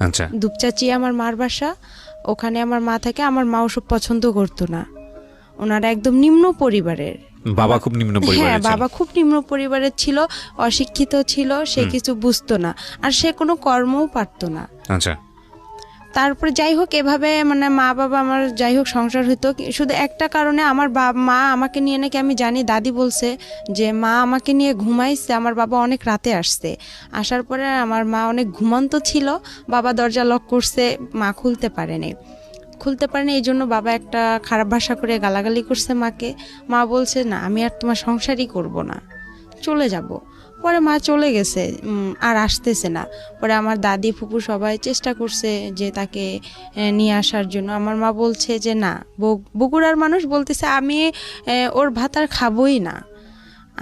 আচ্ছা। দুপচাচি আমার মার বাসা, ওখানে আমার মা থাকে। আমার মা ওসব পছন্দ করতো না, ওনারা একদম নিম্ন পরিবারের। বাবা খুব নিম্ন হ্যাঁ, পরিবারের ছিল। বাবা খুব নিম্ন পরিবারের ছিল, অশিক্ষিত ছিল, সে কিছু বুঝতো না, আর সে কোনো কর্মও পারতো না। আচ্ছা। তারপরে যাই হোক এভাবে মানে মা বাবা আমার যাই হোক সংসার হতো। শুধু একটা কারণে আমার মা আমাকে নিয়ে নাকি আমি জানি, দাদি বলছে যে মা আমাকে নিয়ে ঘুমাইছে, আমার বাবা অনেক রাতে আসছে, আসার পরে আমার মা অনেক ঘুমন্ত ছিল, বাবা দরজা লক করছে, মা খুলতে পারেনি এই জন্য বাবা একটা খারাপ ভাষা করে গালাগালি করছে মাকে। মা বলছে না আমি আর তোমার সংসারই করব না, চলে যাব। পরে মা চলে গেছে, আর আসতেছে না। পরে আমার দাদি ফুপু সবাই চেষ্টা করছে যে তাকে নিয়ে আসার জন্য। আমার মা বলছে যে না, বগুড়ার মানুষ বলতেছে আমি ওর ভাত আর খাবোই না,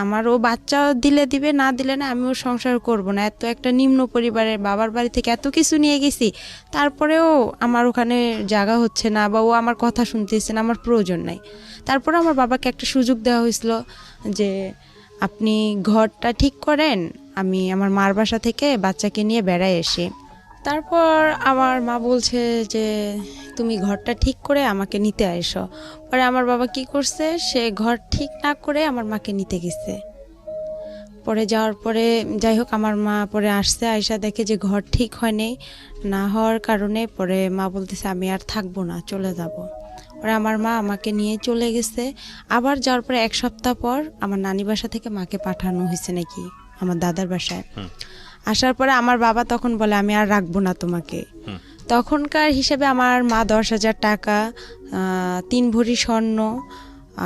আমার ও বাচ্চা দিলে দিবে, না দিলে না, আমি ওর সংসার করব না। এত একটা নিম্ন পরিবারের বাবার বাড়ি থেকে এত কিছু নিয়ে গেছি, তারপরেও আমার ওখানে জায়গা হচ্ছে না, বা ও আমার কথা শুনতেছে না, আমার প্রয়োজন নাই। তারপরে আমার বাবাকে একটা সুযোগ দেওয়া হয়েছিল যে আপনি ঘরটা ঠিক করেন, আমি আমার মার বাসা থেকে বাচ্চাকে নিয়ে বেড়ায় এসে। তারপর আমার মা বলছে যে তুমি ঘরটা ঠিক করে আমাকে নিতে আইসো। পরে আমার বাবা কি করছে, সে ঘর ঠিক না করে আমার মাকে নিতে গেছে। পরে যাওয়ার পরে যাই হোক আমার মা পরে আসছে, আয়সা দেখে যে ঘর ঠিক হয়নি, না হওয়ার কারণে পরে মা বলতেছে আমি আর থাকবো না, চলে যাব। পরে আমার মা আমাকে নিয়ে চলে গেছে। আবার যাওয়ার পরে এক সপ্তাহ পর আমার নানি বাসা থেকে মাকে পাঠানো হয়েছে নাকি আমার দাদার বাসায়। আসার পরে আমার বাবা তখন বলে আমি আর রাখবো না তোমাকে। তখনকার হিসেবে আমার মা 10,000 টাকা, 3 ভরি স্বর্ণ,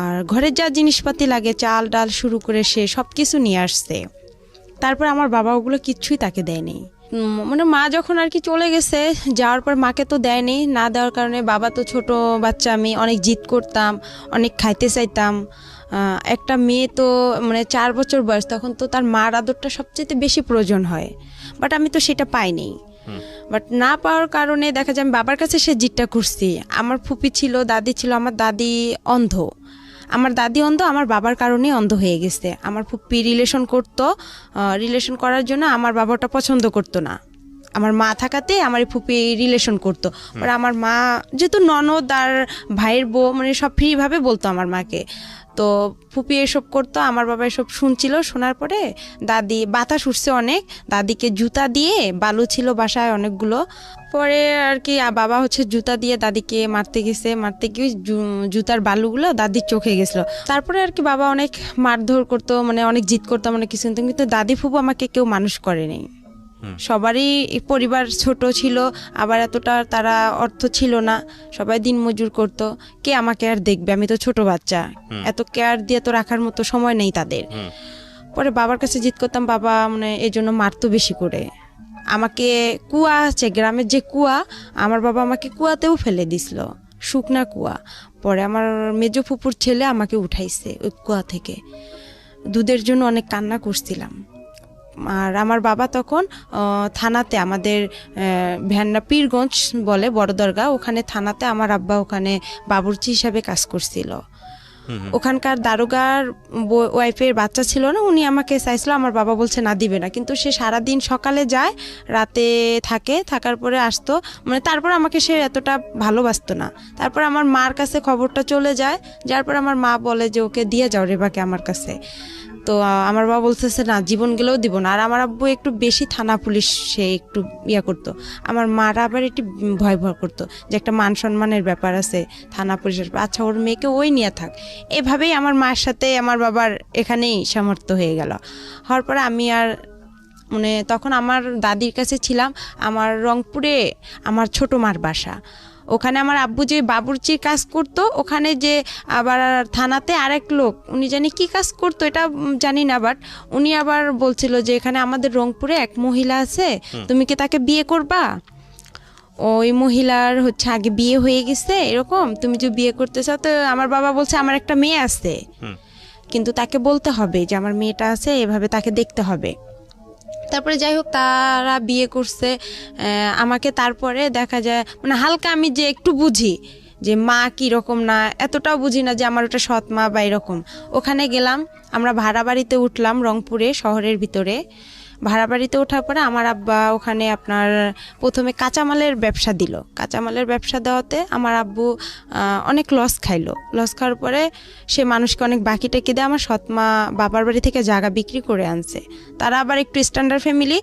আর ঘরের যা জিনিসপাতি লাগে চাল ডাল শুরু করে সে সব কিছু নিয়ে আসছে। তারপর আমার বাবা ওগুলো কিচ্ছুই তাকে দেয়নি। মানে মা যখন আর কি চলে গেছে, যাওয়ার পর মাকে তো দেয়নি, না দেওয়ার কারণে বাবা তো ছোট বাচ্চা, আমি অনেক জিদ করতাম, অনেক খাইতে চাইতাম। একটা মেয়ে তো মানে 4 বছর বয়স, তখন তো তার মার আদরটা সবচেয়ে বেশি প্রয়োজন হয়, বাট আমি তো সেটা পাইনি। বাট না পাওয়ার কারণে দেখা যায় আমি বাবার কাছে সে জিদটা করছি। আমার ফুপি ছিল, দাদি ছিল, আমার দাদি অন্ধ, আমার দাদি অন্ধ, আমার বাবার কারণেই অন্ধ হয়ে গেছে। আমার ফুপি রিলেশন করতো, রিলেশন করার জন্য আমার বাবাটা পছন্দ করতো না, আমার মা থাকাতে আমার ফুপি রিলেশন করতো। আর আমার মা যেহেতু ননদ আর ভাইয়ের বউ, মানে সব ফ্রিভাবে বলতো আমার মাকে, তো ফুপি এসব করতো। আমার বাবা এসব শুনছিল, শোনার পরে দাদি বাতাস উঠছে অনেক, দাদিকে জুতা দিয়ে, বালু ছিল বাসায় অনেকগুলো, পরে আর কি বাবা হচ্ছে জুতা দিয়ে দাদিকে মারতে গেছে, মারতে গিয়ে জুতার বালুগুলো দাদির চোখে গেছিলো। তারপরে আর কি বাবা অনেক মারধর করতো, মানে অনেক জিদ করতাম, অনেক কিছু, কিন্তু দাদি ফুপু আমাকে কেউ মানুষ করেনি। সবারই পরিবার ছোট ছিল, আবার এতটা তারা অর্থ ছিল না, সবাই দিন মজুর করতো, কে আমাকে আর দেখবে, আমি তো ছোট বাচ্চা, এত কেয়ার দিয়ে তো রাখার মতো সময় নেই তাদের। পরে বাবার কাছে জিদ করতাম, বাবা মানে এই জন্য মারতো বেশি করে আমাকে। কুয়া আছে গ্রামের যে কুয়া, আমার বাবা আমাকে কুয়াতেও ফেলে দিছিল, শুকনা কুয়া। পরে আমার মেজো ফুপুর ছেলে আমাকে উঠাইছে ওই কুয়া থেকে, দুধের জন্য অনেক কান্না করছিলাম। আর আমার বাবা তখন থানাতে, আমাদের ভ্যান্না পীরগঞ্জ বলে বড় দরগা, ওখানে থানাতে আমার আব্বা ওখানে বাবুর্চি হিসাবে কাজ করছিল। ওখানকার দারোগার ওয়াইফের বাচ্চা ছিল না, উনি আমাকে চাইছিল, আমার বাবা বলছে না দিবে না, কিন্তু সে সারাদিন সকালে যায়, রাতে থাকে, থাকার পরে আসতো, মানে তারপর আমাকে সে এতটা ভালোবাসতো না। তারপর আমার মার কাছে খবরটা চলে যায়, যার পর আমার মা বলে যে ওকে দিয়ে যাও রেবাকে আমার কাছে। তো আমার বাবা বলতেছে না, জীবন গেলেও দিব না। আর আমার আব্বু একটু বেশি থানা পুলিশ সে একটু ইয়া করতো, আমার মারা আবার একটু ভয় করতো যে একটা মান সম্মানের ব্যাপার আছে, থানা পুলিশের, আচ্ছা ওর মেয়েকে ওই নিয়ে থাক। এভাবেই আমার মার সাথে আমার বাবার এখানেই সামর্থ্য হয়ে গেল। হওয়ার পরে আমি আর মানে তখন আমার দাদির কাছে ছিলাম। আমার রংপুরে আমার ছোট মার বাসা, ওখানে আমার আব্বু যে বাবুর্চির কাজ করতো, ওখানে যে আবার থানাতে আরেক লোক, উনি জানি কি কাজ করতো এটা জানি না, বাট উনি আবার বলছিল যে এখানে আমাদের রংপুরে এক মহিলা আছে, তুমি কি তাকে বিয়ে করবা? ওই মহিলার হচ্ছে আগে বিয়ে হয়ে গেছে, এরকম তুমি যে বিয়ে করতে চাও। তো আমার বাবা বলছে আমার একটা মেয়ে আছে, কিন্তু তাকে বলতে হবে যে আমার মেয়েটা আছে, এভাবে তাকে দেখতে হবে। তারপরে যাই হোক তারা বিয়ে করছে আমাকে। তারপরে দেখা যায় মানে হালকা আমি যে একটু বুঝি যে মা কীরকম, না এতটাও বুঝি না যে আমার ওটা সৎ মা বা এরকম। ওখানে গেলাম, আমরা ভাড়া বাড়িতে উঠলাম রংপুরে শহরের ভিতরে। ভাড়া বাড়িতে ওঠার পরে আমার আব্বা ওখানে আপনার প্রথমে কাঁচামালের ব্যবসা দিল। কাঁচামালের ব্যবসা দেওয়াতে আমার আব্বু অনেক লস খাইলো। লস খাওয়ার পরে সে মানুষকে অনেক বাকি টেকি দিয়ে আমার সৎমা বাবার বাড়ি থেকে জায়গা বিক্রি করে আনছে। তারা আবার একটু স্ট্যান্ডার্ড ফ্যামিলি,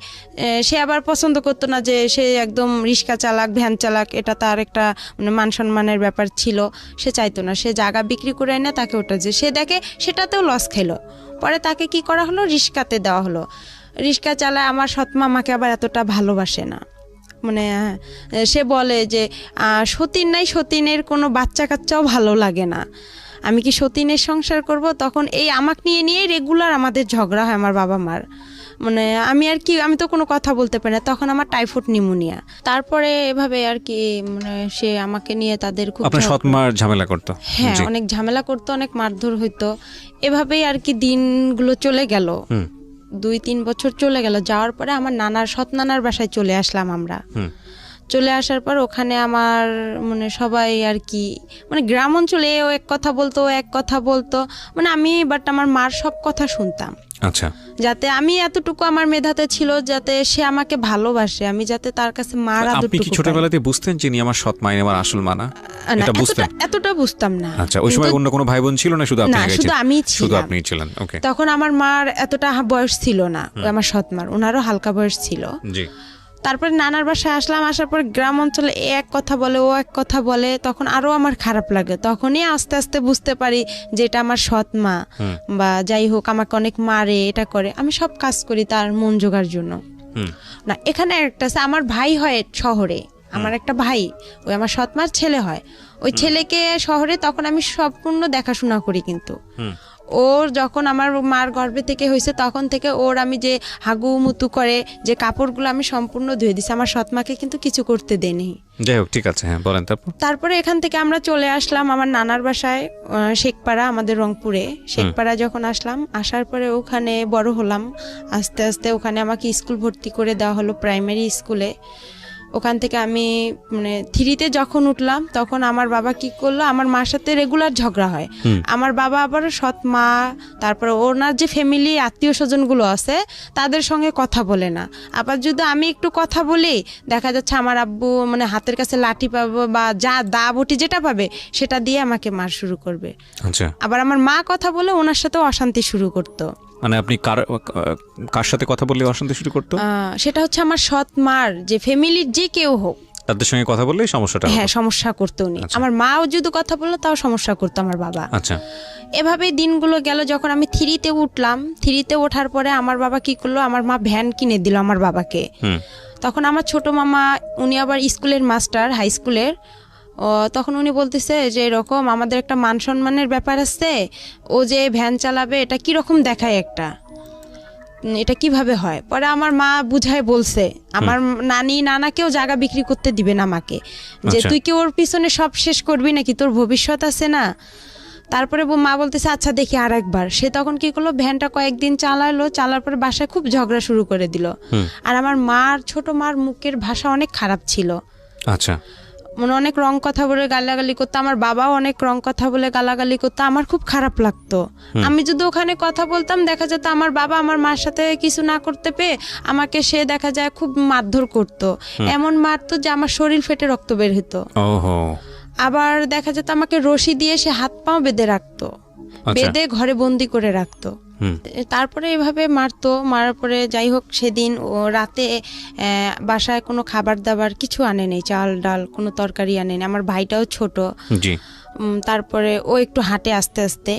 সে আবার পছন্দ করতো না যে সে একদম রিক্সা চালাক ভ্যান চালাক, এটা তার একটা মানে মান সম্মানের ব্যাপার ছিল, সে চাইতো না। সে জায়গা বিক্রি করে এনে তাকে ওটা যে সে দেখে সেটাতেও লস খাইলো। পরে তাকে কি করা হলো, রিক্সাতে দেওয়া হলো। রিক্সা চালায় আমার সৎমা আমাকে আবার এতটা ভালোবাসে না। মানে সে বলে যে সতীন নাই, সতীনের কোনো বাচ্চা কাচ্চাও ভালো লাগে না, আমি কি সতীনের সংসার করব? তখন এই আমাকে নিয়ে রেগুলার আমাদের ঝগড়া হয় আমার বাবা মার। মানে আমি আর কি, আমি তো কোনো কথা বলতে পারি না, তখন আমার টাইফয়েড নিউমোনিয়া। তারপরে এভাবে আর কি মানে সে আমাকে নিয়ে তাদের খুব আপনার সৎমার ঝামেলা করতো? হ্যাঁ, অনেক ঝামেলা করতো, অনেক মারধর হইতো। এভাবেই আর কি দিনগুলো চলে গেল। 2-3 বছর চলে গেল। যাওয়ার পরে আমার সৎ নানার বাসায় চলে আসলাম আমরা। চলে আসার পর ওখানে আমার মানে সবাই আর কি মানে গ্রাম অঞ্চলে ও এক কথা বলতো, ও এক কথা বলতো, মানে আমি বাট আমার মার সব কথা শুনতাম। আচ্ছা, যাতে আমি এতটুকু আমার মেধাতে ছিল যাতে সে আমাকে ভালোবাসে, আমি যাতে তার কাছে মার আদরটুকু আপনি কি ছোটবেলাতে বুঝতেন যে ইনি আমার সৎ মা, ইনি আমার আসল মা না? এটা বুঝতেন? এতটা বুঝতাম না। আচ্ছা, ওই সময় অন্য কোনো ভাই বোন ছিল না? শুধু আপনি? না, শুধু আমিই ছিলাম। শুধু আপনিই ছিলেন। ওকে। তখন আমার মার এতটা বয়স ছিল না, আমার সৎ মার, ওনারও হালকা বয়স ছিল। জি। তারপরে নানার বাসায় আসলাম। আসার পর গ্রাম অঞ্চলে এক কথা বলে, ও এক কথা বলে, তখন আরো আমার খারাপ লাগে। তখনই আস্তে আস্তে বুঝতে পারি যে এটা আমার সৎ মা, বা যাই হোক আমাকে অনেক মারে, এটা করে, আমি সব কাজ করি তার মন জোগার জন্য। না, এখানে একটা আছে, আমার ভাই হয় শহরে, আমার একটা ভাই, ওই আমার সৎ মার ছেলে হয়, ওই ছেলেকে শহরে তখন আমি সম্পূর্ণ দেখাশোনা করি। কিন্তু ওর যখন আমার মার গর্ভে থেকে হয়েছে তখন থেকে ওর আমি যে হাগু মুতু করে যে কাপড়গুলো আমি সম্পূর্ণ ধুয়ে দিছি, আমার সৎমাকে কিন্তু কিছু করতে দেয়নি। যাই হোক, ঠিক আছে, হ্যাঁ বলেন। তারপরে এখান থেকে আমরা চলে আসলাম আমার নানার বাসায়, শেখপাড়া, আমাদের রংপুরে। শেখপাড়া যখন আসলাম, আসার পরে ওখানে বড় হলাম আস্তে আস্তে। ওখানে আমাকে স্কুল ভর্তি করে দেওয়া হলো, প্রাইমারি স্কুলে। ওখান থেকে আমি মানে 3তে যখন উঠলাম তখন আমার বাবা কি করলো, আমার মার সাথে রেগুলার ঝগড়া হয়। আমার বাবা আবার সৎ মা, তারপরে ওনার যে ফ্যামিলি আত্মীয় স্বজনগুলো আছে তাদের সঙ্গে কথা বলে না। আবার যদি আমি একটু কথা বলি, দেখা যাচ্ছে আমার আব্বু মানে হাতের কাছে লাঠি পাবো বা যা দা বটি যেটা পাবে সেটা দিয়ে আমাকে মার শুরু করবে। আচ্ছা। আবার আমার মা কথা বলে ওনার সাথে অশান্তি শুরু করতো। মানে আপনি কার সাথে কথা বললে অশান্তি শুরু করতো? সেটা হচ্ছে আমার সৎ মার যে ফ্যামিলির যে কেউ হোক, তাদের সঙ্গে কথা বললেই সমস্যাটা? হ্যাঁ, সমস্যা করতো উনি। আমার মাও যদি কথা বললো তাও সমস্যা করতো আমার বাবা। আচ্ছা। এভাবেই দিনগুলো গেল। যখন আমি 3তে উঠলাম, 3তে ওঠার পরে আমার বাবা কি করলো, আমার মা ভ্যান কিনে দিল আমার বাবাকে। তখন আমার ছোট মামা, উনি আবার স্কুলের মাস্টার, হাই স্কুলের। তখন উনি বলতেছে যে এরকম আমাদের একটা মান সম্মানের ব্যাপার আছে, ও যে ভ্যান চালাবে এটা কিরকম দেখায়, এটা কিভাবে হয়। পরে আমার মা বুঝায় বলছে, আমার নানাকেও জায়গা বিক্রি করতে দিবে না আমাকে, যে তুই কি ওর পিছনে সব শেষ করবি নাকি, তোর ভবিষ্যৎ আছে না। তারপরে মা বলতেছে আচ্ছা দেখি আর একবার। সে তখন কি করলো, ভ্যানটা কয়েকদিন চালালো, চালার পরে বাসায় খুব ঝগড়া শুরু করে দিল। আর আমার ছোট মার মুখের ভাষা অনেক খারাপ ছিল। আচ্ছা। মানে অনেক রং কথা বলে গালাগালি করতো, আমার বাবাও অনেক রং কথা বলে গালাগালি করতো, আমার খুব খারাপ লাগতো। আমি যদি ওখানে কথা বলতাম দেখা যেত আমার বাবা আমার মার সাথে কিছু না করতে পেয়ে আমাকে সে দেখা যায় খুব মারধর করতো, এমন মারতো যে আমার শরীর ফেটে রক্ত বের হতো। আবার দেখা যেত আমাকে রশি দিয়ে সে হাত পাও বেঁধে রাখতো, বেঁধে ঘরে বন্দি করে রাখতো। তারপরে এভাবে মারতো। মারার পরে যাই হোক সেদিন রাতে বাসায় কোনো খাবার দাবার কিছু আনে নেই, চাল ডাল কোনো তরকারি আনে নেই। আমার ভাইটাও ছোট। তারপরে ও একটু হাঁটে আস্তে আস্তে,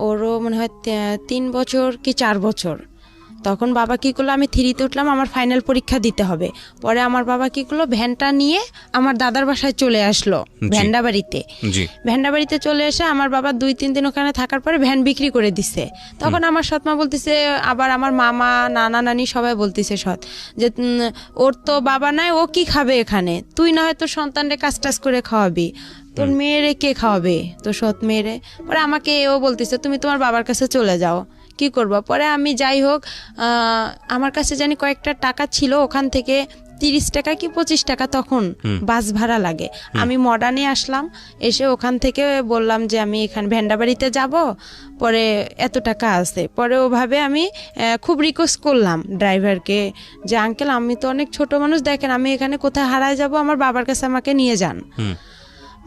ওরও মনে হয় 3 বছর কি 4 বছর। তখন বাবা কি করলো, আমি 3তে উঠলাম, আমার ফাইনাল পরীক্ষা দিতে হবে। পরে আমার বাবা কি করলো, ভ্যানটা নিয়ে আমার দাদার বাসায় চলে আসলো, ভ্যান্ডাবাড়িতে চলে এসে আমার বাবা 2-3 দিন ওখানে থাকার পরে ভ্যান বিক্রি করে দিছে। তখন আমার সৎমা বলতেছে, আবার আমার মামা নানা নানি সবাই বলতেছে যে ওর তো বাবা নাই, ও কি খাবে এখানে, তুই না হয় তোর সন্তানরে কাজ টাজ করে খাওয়াবি, তোর মেয়েরে কে খাওয়াবে, তোর সৎ মেয়েরে। পরে আমাকে ও বলতেছে তুমি তোমার বাবার কাছে চলে যাও, কি করবো। পরে আমি যাই হোক আমার কাছে জানি কয়েকটা টাকা ছিল, ওখান থেকে 30 টাকা কি 25 টাকা তখন বাস ভাড়া লাগে। আমি মডার্নে আসলাম, এসে ওখান থেকে বললাম যে আমি এখানে ভেন্ডাবাড়িতে যাব, পরে এত টাকা আছে। পরে ওভাবে আমি খুব রিকোয়েস্ট করলাম ড্রাইভারকে যে আঙ্কেল আমি তো অনেক ছোট মানুষ, দেখেন আমি এখানে কোথায় হারায় যাব, আমার বাবার কাছে আমাকে নিয়ে যান,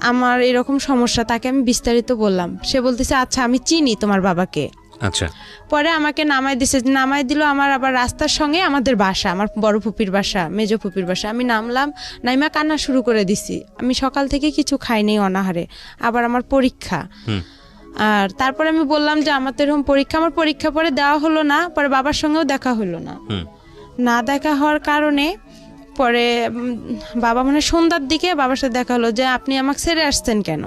আমার এরকম সমস্যা। তাকে আমি বিস্তারিত বললাম, সে বলতেছে আচ্ছা আমি চিনি তোমার বাবাকে। আচ্ছা। পরে আমাকে নামাই দিল আমার আবার রাস্তার সঙ্গে আমাদের বাসা, আমার বড় ফুপির বাসা, মেজো ফুপির বাসা। আমি নামলাম, নাইমা কান্না শুরু করে দিছি। আমি সকাল থেকে কিছু খাইনি অনাহারে, আবার আমার পরীক্ষা। আর তারপরে আমি বললাম যে আমার তো এরকম পরীক্ষা, আমার পরীক্ষা পরে দেওয়া হলো না, পরে বাবার সঙ্গেও দেখা হলো না। না দেখা হওয়ার কারণে পরে বাবা মানে সন্ধ্যার দিকে বাবার সাথে দেখা হলো যে আপনি আমাকে ছেড়ে আসছেন কেন।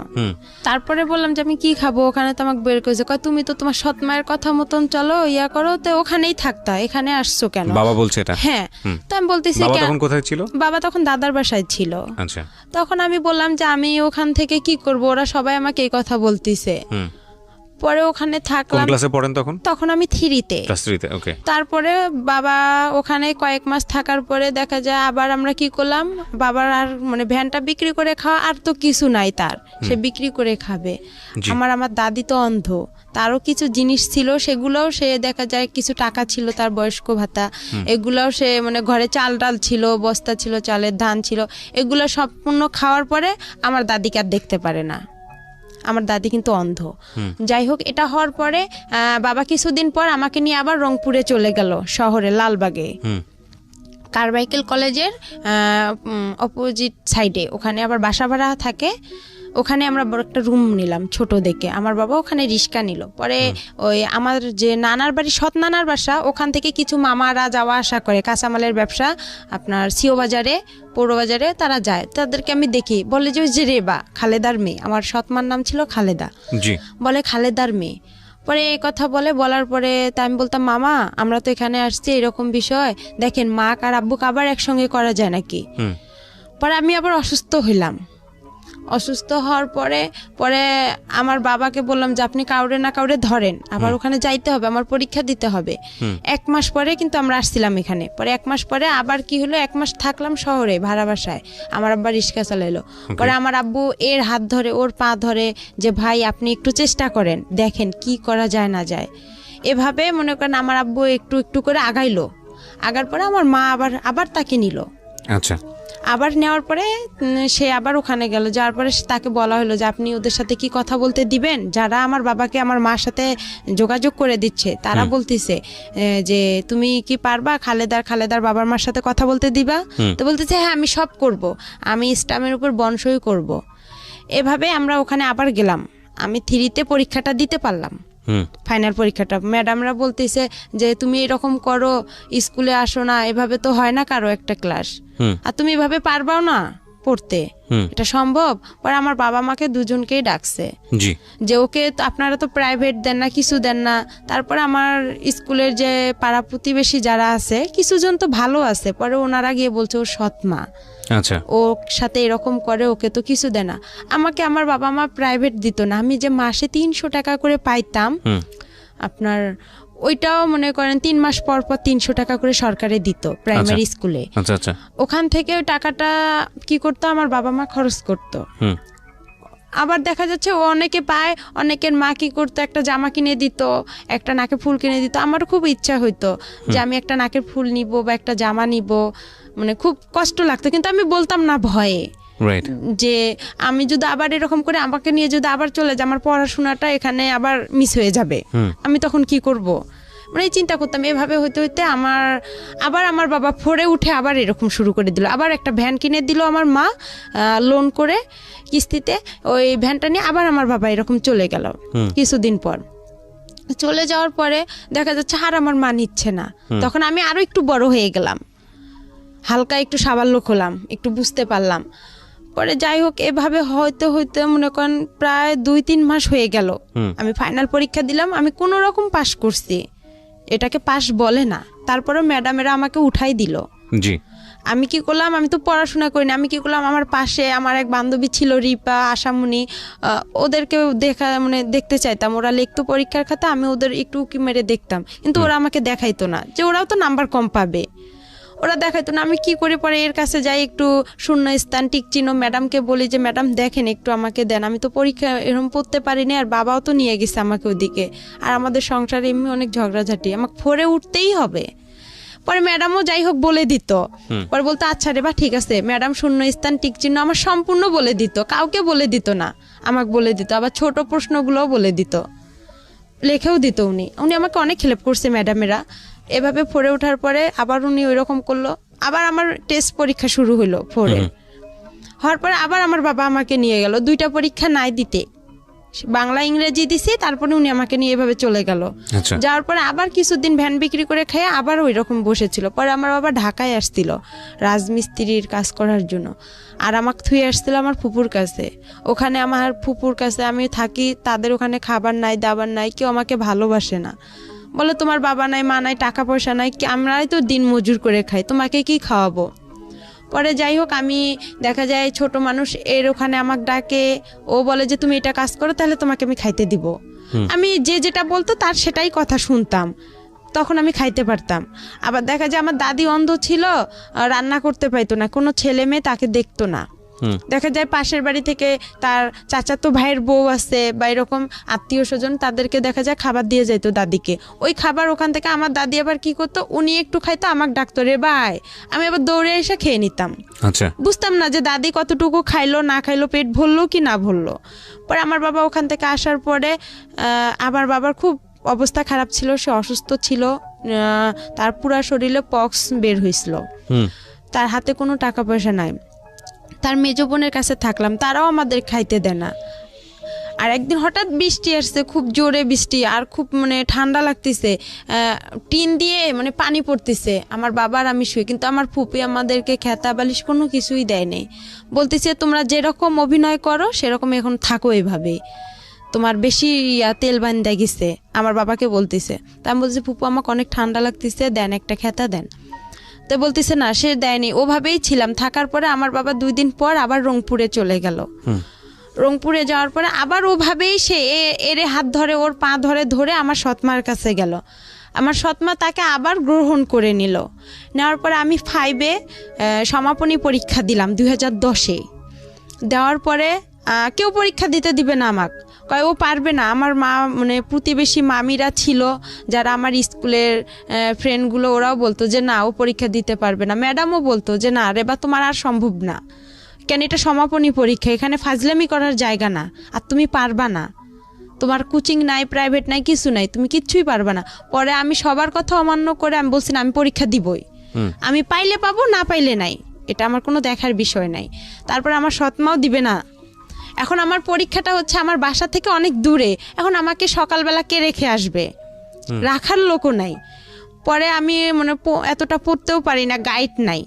তারপরে বললাম যে আমি কি খাবো, ওখানে তো আমাকে বের করেছে, কয় তুমি তো তোমার সৎ মায়ের কথা মতন চলো, ইয়া করো, তো ওখানেই থাকতা, এখানে আসছো কেন? বাবা বলছে এটা? হ্যাঁ। তো আমি বলতেছি বাবা তখন কোথায় ছিল? বাবা তখন দাদার বাসায় ছিল। আচ্ছা। তখন আমি বললাম যে আমি ওখান থেকে কি করব, ওরা সবাই আমাকে এই কথা বলতিছে। পরে ওখানে থাকলাম। কোন ক্লাসে পড়েন তখন? তখন আমি 3-তে। ক্লাস 3-তে, ওকে। তারপরে বাবা ওখানে কয়েক মাস থাকার পরে দেখা যায় আবার আমরা কি করলাম, বাবার আর মানে ভ্যানটা বিক্রি করে খাওয়া আর তো কিছু নাই তার, সে বিক্রি করে খাবে। আমার দাদি তো অন্ধ, তারও কিছু জিনিস ছিল, সেগুলোও সে দেখা যায় কিছু টাকা ছিল তার বয়স্ক ভাতা, এগুলোও সে মানে ঘরে চাল ডাল ছিল, বস্তা ছিল, চালের ধান ছিল, এগুলো সম্পূর্ণ খাওয়ার পরে আমার দাদিকে আর দেখতে পারে না। আমার দাদি কিন্তু অন্ধ। যাই হোক, এটা হওয়ার পরে বাবা কিছুদিন পর আমাকে নিয়ে আবার রংপুরে চলে গেল, শহরে লালবাগে কারমাইকেল কলেজের অপোজিট সাইডে, ওখানে আবার বাসা ভাড়া থাকে। ওখানে আমরা বড় একটা রুম নিলাম ছোট দেখে, আমার বাবা ওখানে রিক্সা নিল। পরে ওই আমার যে নানার বাড়ি, সৎ নানার বাসা, ওখান থেকে কিছু মামারা যাওয়া আসা করে, কাঁচামালের ব্যবসা আপনার সিও বাজারে, পৌর বাজারে তারা যায়, তাদেরকে আমি দেখি, বলে যে ওই যে রেবা, খালেদার মেয়ে, আমার সৎমার নাম ছিল খালেদা, বলে খালেদার মেয়ে। পরে এই কথা বলার পরে তা আমি বলতাম মামা আমরা তো এখানে আসছি, এরকম বিষয় দেখেন মা আর আব্বুকে আবার একসঙ্গে করা যায় নাকি। পরে আমি আবার অসুস্থ হইলাম। অসুস্থ হওয়ার পরে আমার বাবাকে বললাম যে আপনি কাউরে না কাউরে ধরেন, আবার ওখানে যাইতে হবে, আমার পরীক্ষা দিতে হবে। 1 মাস পরে কিন্তু আমরা আসছিলাম এখানে। পরে 1 মাস পরে আবার কি হলো, 1 মাস থাকলাম শহরে ভাড়া বাসায়, আমার আব্বা রিক্সা চালাইলো। পরে আমার আব্বু এর হাত ধরে, ওর পা ধরে যে ভাই আপনি একটু চেষ্টা করেন, দেখেন কি করা যায় না যায়। এভাবে মনে করেন আমার আব্বু একটু একটু করে আগাইলো। আগার পরে আমার মা আবার তাকে নিল। আচ্ছা। আবার নেওয়ার পরে সে আবার ওখানে গেল, যাওয়ার পরে তাকে বলা হলো যে আপনি ওদের সাথে কি কথা বলতে দিবেন, যারা আমার বাবাকে আমার মার সাথে যোগাযোগ করে দিচ্ছে তারা বলতেছে যে তুমি কি পারবা খালেদার বাবার মার সাথে কথা বলতে দিবা? তো বলতেছে হ্যাঁ আমি সব করব, আমি স্টামের উপর বনসই করব। এভাবে আমরা ওখানে আবার গেলাম। আমি 3-তে পরীক্ষাটা দিতে পারলাম, ফাইনাল পরীক্ষাটা। ম্যাডামরা বলতেছে যে তুমি এরকম করো, স্কুলে আসো না, এভাবে তো হয় না কারো একটা ক্লাস, আর তুমি এভাবে পারবাও না পড়তে, এটা সম্ভব? পরে আমার বাবা মাকে দুজনকেই ডাকছে যে ওকে আপনারা তো প্রাইভেট দেন না, কিছু দেন না। তারপরে আমার স্কুলের যে পাড়া প্রতিবেশী যারা আছে কিছুজন তো ভালো আছে, পরে ওনারা গিয়ে বলছে ওর সৎ মা, আচ্ছা ওর সাথে এরকম করে, ওকে তো কিছু দেয় না। আমাকে আমার বাবা মা প্রাইভেট দিত না, আমি যে মাসে 300 টাকা করে পাইতাম আপনার, ওইটাও মনে করেন 3 মাস পর 300 টাকা করে সরকারে দিত প্রাইমারি স্কুলে। আচ্ছা আচ্ছা। ওখান থেকে টাকাটা কি করতো আমার বাবা মা খরচ করতো। আবার দেখা যাচ্ছে ও অনেকে পায়, অনেকের মা কি করতো একটা জামা কিনে দিত, একটা নাকের ফুল কিনে দিত। আমারও খুব ইচ্ছা হইতো যে আমি একটা নাকের ফুল নিব বা একটা জামা নিব, মানে খুব কষ্ট লাগতো, কিন্তু আমি বলতাম না ভয়ে যে আমি যদি আবার এরকম করে আমাকে নিয়ে যদি আবার চলে যায়, আমার পড়াশোনাটা এখানে আবার মিস হয়ে যাবে, আমি তখন কি করব, মানে চিন্তা করতাম। এভাবে হইতে হইতে আমার বাবা 4-এ উঠে আবার এরকম শুরু করে দিল, আবার একটা ভ্যান কিনে দিল আমার মা লোন করে কিস্তিতে। ওই ভ্যানটা নিয়ে আবার আমার বাবা এরকম চলে গেল। কিছুদিন পর চলে যাওয়ার পরে দেখা যাচ্ছে আর আমার মা নিচ্ছে না, তখন আমি আরো একটু বড় হয়ে গেলাম, হালকা একটু সাবাল্যক হলাম, একটু বুঝতে পারলাম। পরে যাই হোক এভাবে হইতে হইতে মনে করেন প্রায় 2-3 মাস হয়ে গেল। আমি ফাইনাল পরীক্ষা দিলাম, আমি কোনো রকম পাশ করছি, এটাকে পাশ বলে না। তারপরে ম্যাডামেরা আমাকে উঠাই দিল। আমি কি করলাম, আমি তো পড়াশোনা করিনি, আমি কি করলাম, আমার পাশে আমার এক বান্ধবী ছিল রিপা, আশামণি, ওদেরকে দেখতে চাইতাম। ওরা লিখতো পরীক্ষার খাতা, আমি ওদের একটু উকি মেরে দেখতাম, কিন্তু ওরা আমাকে দেখাইতো না যে ওরাও তো নাম্বার কম পাবে। ওরা দেখাইতো না। আমি কি করে পরে এর কাছে যাই, একটু শূন্য স্থান টিক চিহ্ন ম্যাডামকে বলি যে ম্যাডাম দেখেন একটু আমাকে দেন, আমি তো পরীক্ষা এরকম পড়তে পারিনি, আর বাবাও তো নিয়ে গেছে আমাকে ওদিকে, আর আমাদের সংসারে এমনি অনেক ঝগড়াঝাটি, আমাকে ফোরে উঠতেই হবে। পরে ম্যাডামও যাই হোক বলে দিত, পরে বলতো আচ্ছা রে বা ঠিক আছে। ম্যাডাম শূন্য স্থান টিক চিহ্ন আমার সম্পূর্ণ বলে দিত, কাউকে বলে দিত না, আমাকে বলে দিত। আবার ছোট প্রশ্নগুলোও বলে দিত, লেখেও দিত। উনি আমাকে অনেক হেল্প করছে ম্যাডামেরা। এভাবে ফোরে ওঠার পরে আবার উনি ওই রকম করলো, আবার আমার টেস্ট পরীক্ষা শুরু হলো ফোরে। হওয়ার পরে আবার আমার বাবা আমাকে নিয়ে গেল 2টা পরীক্ষা নাই দিতে, বাংলা ইংরেজি দিছি, তারপরে উনি আমাকে নিয়ে এভাবে চলে গেল। যাওয়ার পরে আবার কিছুদিন ভ্যান বিক্রি করে খেয়ে আবার ওই রকম বসেছিল। পরে আমার বাবা ঢাকায় আসছিল রাজমিস্ত্রির কাজ করার জন্য, আর আমাকে থুয়ে আসছিল আমার ফুপুর কাছে। ওখানে আমার ফুপুর কাছে আমি থাকি, তাদের ওখানে খাবার নাই দাবার নাই, কেউ আমাকে ভালোবাসে না, বলে তোমার বাবা নাই মা নাই টাকা পয়সা নাই, আমরাই তো দিন মজুর করে খাই, তোমাকে কি খাওয়াবো। পরে যাই হোক আমি দেখা যায় ছোট মানুষ, এর ওখানে আমাকে ডাকে, ও বলে যে তুমি এটা কাজ করো তাহলে তোমাকে আমি খাইতে দিব। আমি যে যেটা বলতো তার সেটাই কথা শুনতাম, তখন আমি খাইতে পারতাম। আবার দেখা যায় আমার দাদি অন্ধ ছিল, রান্না করতে পাইতো না, কোনো ছেলে মেয়ে তাকে দেখতো না। দেখা যায় পাশের বাড়ি থেকে তার চাচাতো ভাইয়ের বউ আছে বা এরকম আত্মীয় স্বজন, তাদেরকে দেখা যায় খাবার দিয়ে যাইতো দাদিকে। ওই খাবার ওখান থেকে আমার দাদি আবার কি করতো, উনি একটু খাইতো, আমাকে ডাকতো রে ভাই, আমি আবার দৌড়ে এসে খেয়ে নিতাম। আচ্ছা, বুঝতাম না যে দাদি কতটুকু খাইলো না খাইলো, পেট ভরলো কি না ভরলো। পরে আমার বাবা ওখান থেকে আসার পরে আমার বাবার খুব অবস্থা খারাপ ছিল, সে অসুস্থ ছিল, তার পুরা শরীরে পক্স বের হয়েছিল, তার হাতে কোনো টাকা পয়সা নাই। তার মেজো বোনের কাছে থাকলাম, তারাও আমাদের খাইতে দেয় না। আর একদিন হঠাৎ বৃষ্টি আসছে, খুব জোরে বৃষ্টি, আর খুব মানে ঠান্ডা লাগতেছে, টিন দিয়ে মানে পানি পড়তেছে। আমার বাবার আমি শুই, কিন্তু আমার ফুপি আমাদেরকে খেতা বালিশ কোনো কিছুই দেয়নি, বলতেছে তোমরা যেরকম অভিনয় করো সেরকম এখন থাকো, এভাবে তোমার বেশি তেল বান্ধা গেছে, আমার বাবাকে বলতেছে। তা আমি বলছি ফুপু আমাকে অনেক ঠান্ডা লাগতেছে, দেন একটা খেতা দেন। তো বলতেছে না সে দেয়নি, ওভাবেই ছিলাম। থাকার পরে আমার বাবা 2 দিন পর আবার রংপুরে চলে গেল। রংপুরে যাওয়ার পরে আবার ওভাবেই সে এরে হাত ধরে, ওর পা ধরে ধরে আমার সৎমার কাছে গেল। আমার সৎমা তাকে আবার গ্রহণ করে নিল। নেওয়ার পরে আমি 5-এ সমাপনী পরীক্ষা দিলাম 2010-এ। দেওয়ার পরে কেউ পরীক্ষা দিতে দিবে না আমাকে, কয় ও পারবে না। আমার মা মানে প্রতিবেশী মামিরা ছিল যারা আমার স্কুলের ফ্রেন্ডগুলো, ওরাও বলতো যে না ও পরীক্ষা দিতে পারবে না। ম্যাডামও বলতো যে না রে বা তোমার আর সম্ভব না, কেন এটা সমাপনী পরীক্ষা, এখানে ফাজলামি করার জায়গা না, আর তুমি পারবা না, তোমার কোচিং নাই প্রাইভেট নাই কিছু নাই, তুমি কিচ্ছুই পারবা না। পরে আমি সবার কথা অমান্য করে আমি বলছি না আমি পরীক্ষা দিবই, আমি পাইলে পাবো না পাইলে নাই, এটা আমার কোনো দেখার বিষয় নাই। তারপরে আমার সৎমাও দিবে না। এখন আমার পরীক্ষাটা হচ্ছে আমার বাসা থেকে অনেক দূরে, এখন আমাকে সকালবেলা কে রেখে আসবে, রাখার লোকও নাই। পরে আমি মানে এতটা পড়তেও পারি না, গাইড নাই,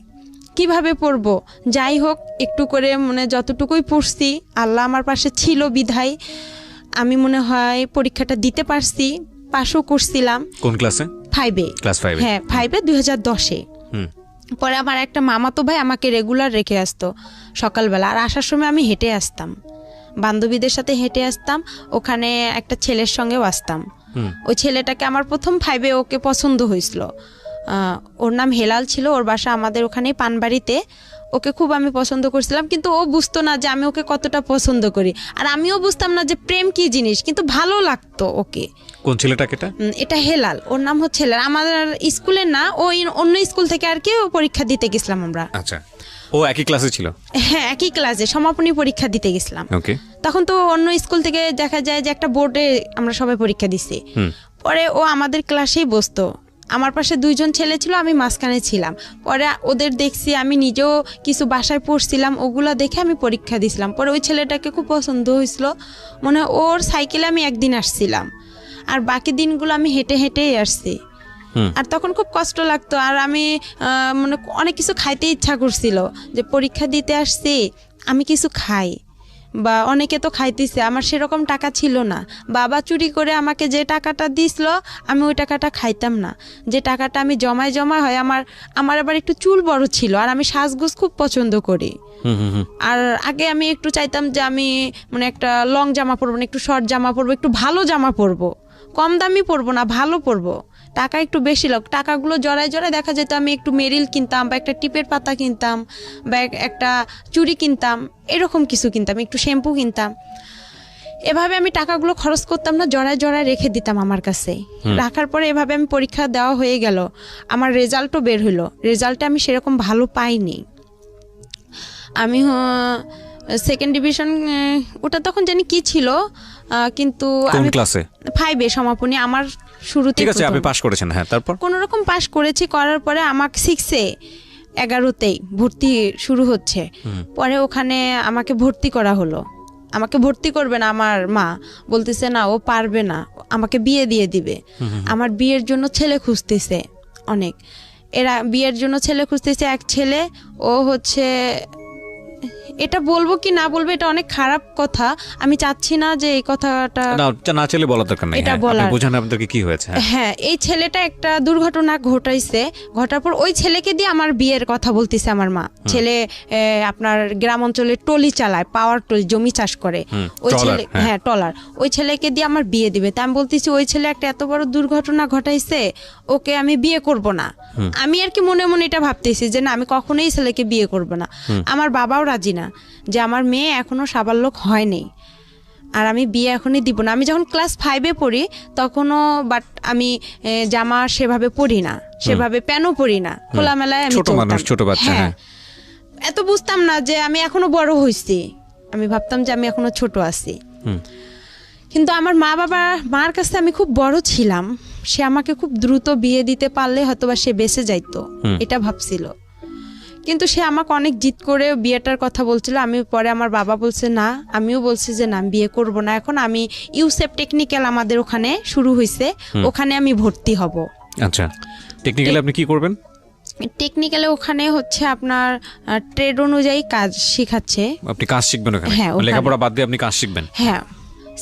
কিভাবে পড়বো। যাই হোক একটু করে মানে যতটুকুই পড়ছি, আল্লাহ আমার পাশে ছিল বিধায় আমি মনে হয় পরীক্ষাটা দিতে পারছি, পাশও করছিলাম। কোন ক্লাসে? 5-এ। ক্লাস 5? হ্যাঁ 5-এ 2010-এ। পরে আমার একটা মামাতো ভাই আমাকে রেগুলার রেখে আসতো সকালবেলা, আর আসার সময় আমি হেঁটে আসতাম, বান্ধবীদের সাথে হেঁটে আসতাম, ওখানে একটা ছেলের সঙ্গেও আসতাম। ওই ছেলেটাকে আমার প্রথম 5-এ ওকে পছন্দ হয়েছিল, ওর নাম হেলাল ছিল, ওর বাসা আমাদের ওখানে পানবাড়িতে। ওকে খুব আমি পছন্দ করছিলাম, কিন্তু ও বুঝতো না যে আমি ওকে কতটা পছন্দ করি, আর আমিও বুঝতাম না যে প্রেম কি জিনিস, কিন্তু ভালো লাগতো ওকে। কোন ছেলেটাকে? এটা হেলাল, ওর নাম হচ্ছে হেলাল। আমাদের স্কুলের না, ও অন্য স্কুল থেকে আর কি পরীক্ষা দিতে গেছিলাম আমরা। আচ্ছা, ও একই ক্লাসে ছিল? হ্যাঁ একই ক্লাসে, সমাপনী পরীক্ষা দিতে গেছিলাম। ওকে। তখন তো অন্য স্কুল থেকে দেখা যায় যে একটা বোর্ডে আমরা সবাই পরীক্ষা দিছি। পরে ও আমাদের ক্লাসেই বসতো, আমার পাশে 2 জন ছেলে ছিল, আমি মাঝখানে ছিলাম। পরে ওদের দেখছি, আমি নিজেও কিছু বাসায় পড়ছিলাম, ওগুলা দেখে আমি পরীক্ষা দিছিলাম। পরে ওই ছেলেটাকে খুব পছন্দ হয়েছিল, মনে হয় ওর সাইকেলে আমি একদিন আসছিলাম, আর বাকি দিনগুলো আমি হেঁটে হেঁটেই আসছি। আর তখন খুব কষ্ট লাগতো, আর আমি মানে অনেক কিছু খাইতে ইচ্ছা করছিল, যে পরীক্ষা দিতে আসছি আমি কিছু খাই, বা অনেকে তো খাইতেছে, আমার সেরকম টাকা ছিল না। বাবা চুরি করে আমাকে যে টাকাটা দিছিল আমি ওই টাকাটা খাইতাম না, যে টাকাটা আমি জমায় হয়। আমার আবার একটু চুল বড় ছিল, আর আমি সাজগোজ খুব পছন্দ করি। আর আগে আমি একটু চাইতাম যে আমি মানে একটা লং জামা পরবো না, একটু শর্ট জামা পরবো, একটু ভালো জামা পরবো, কম দামি পরবো না, ভালো পরবো, টাকা একটু বেশি লোক, টাকাগুলো জড়ায় জড়ায় দেখা যেত আমি একটু মেরিল কিনতাম বা একটা টিপের পাতা কিনতাম বা একটা চুড়ি কিনতাম, এরকম কিছু কিনতাম, একটু শ্যাম্পু কিনতাম। এভাবে আমি টাকাগুলো খরচ করতাম না, জড়ায় জড়ায় রেখে দিতাম আমার কাছে। রাখার পরে এভাবে আমি পরীক্ষা দেওয়া হয়ে গেল, আমার রেজাল্টও বের হলো। রেজাল্টে আমি সেরকম ভালো পাইনি, আমি সেকেন্ড ডিভিশন, ওটা তখন জানি কি ছিল, কিন্তু কোন আমি ক্লাসে? 5-এ সমাপনী আমার শুরুতে। ঠিক আছে, আপনি পাশ করেছেন, হ্যাঁ, তারপর কোনো রকম পাশ করেছি, করার পরে আমাকে 6-এ 11তেই ভর্তি শুরু হচ্ছে। পরে ওখানে আমাকে ভর্তি করা হলো। আমাকে ভর্তি করবে না, আমার মা বলতেছে না ও পারবে না, আমাকে বিয়ে দিয়ে দিবে। আমার বিয়ের জন্য ছেলে খুঁজতেছে অনেক, এরা বিয়ের জন্য ছেলে খুঁজতেছে। এক ছেলে, ও হচ্ছে, এটা বলবো কি না বলবো এটা অনেক খারাপ কথা, আমি চাচ্ছি না যে এই কথাটা না চলে বলার দরকার নেই, এটা আপনি বলার। বোঝান আপনাদেরকে কি হয়েছে। হ্যাঁ, এই ছেলেটা একটা দুর্ঘটনা ঘটাইছে, ঘটার পর ওই ছেলেকে দিয়ে আমার বিয়ের কথা বলতেছে আমার মা। ছেলে আপনার গ্রাম অঞ্চলে টলি চালায়, পাওয়ার টলি, জমি চাষ করে। ওই ছেলে, হ্যাঁ টলার, ওই ছেলেকে দিয়ে আমার বিয়ে দিবে। তা আমি বলতেছি ওই ছেলে একটা এত বড় দুর্ঘটনা ঘটাইছে, ওকে আমি বিয়ে করব না। আমি আর কি মনে মনে এটা ভাবতেছি যে না, আমি কখনোই ছেলেকে বিয়ে করব না। আমার বাবাও রাজি না, যে আমার মেয়ে এখনো সাবালক হয়নি আর আমি বিয়ে এখনই দিব না। আমি যখন ক্লাস 5-এ পড়ি তখনও, বাট আমি জামা সেভাবে পরি না, সেভাবে প্যানও পরি না, খোলামেলায় আমি ছোট মানুষ, ছোট বাচ্চা, হ্যাঁ। এত বুঝতাম না যে আমি এখনো বড় হইছি, আমি ভাবতাম যে আমি এখনো ছোট আছি। কিন্তু আমার মার কাছে আমি খুব বড় ছিলাম, সে আমাকে খুব দ্রুত বিয়ে দিতে পারলে হয়তোবা সে বেঁচে যাইতো, এটা ভাবছিল। কিন্তু সে আমাকে অনেক জিদ করে বিয়েটার কথা বলছিল। আমি পরে আমার বাবা বলছে না, আমিও বলছি যে না, আমি বিয়ে করব না এখন। আমি ইউসেপ টেকনিক্যাল আমাদের ওখানে শুরু হয়েছে, ওখানে আমি ভর্তি হব। আচ্ছা, টেকনিক্যালি আপনি কি করবেন? টেকনিক্যালে ওখানে হচ্ছে আপনার ট্রেড অনুযায়ী কাজ শেখাচ্ছে। আপনি কাজ শিখবেন ওখানে? হ্যাঁ, লেখাপড়া বাদ দিয়ে আপনি কাজ শিখবেন? হ্যাঁ,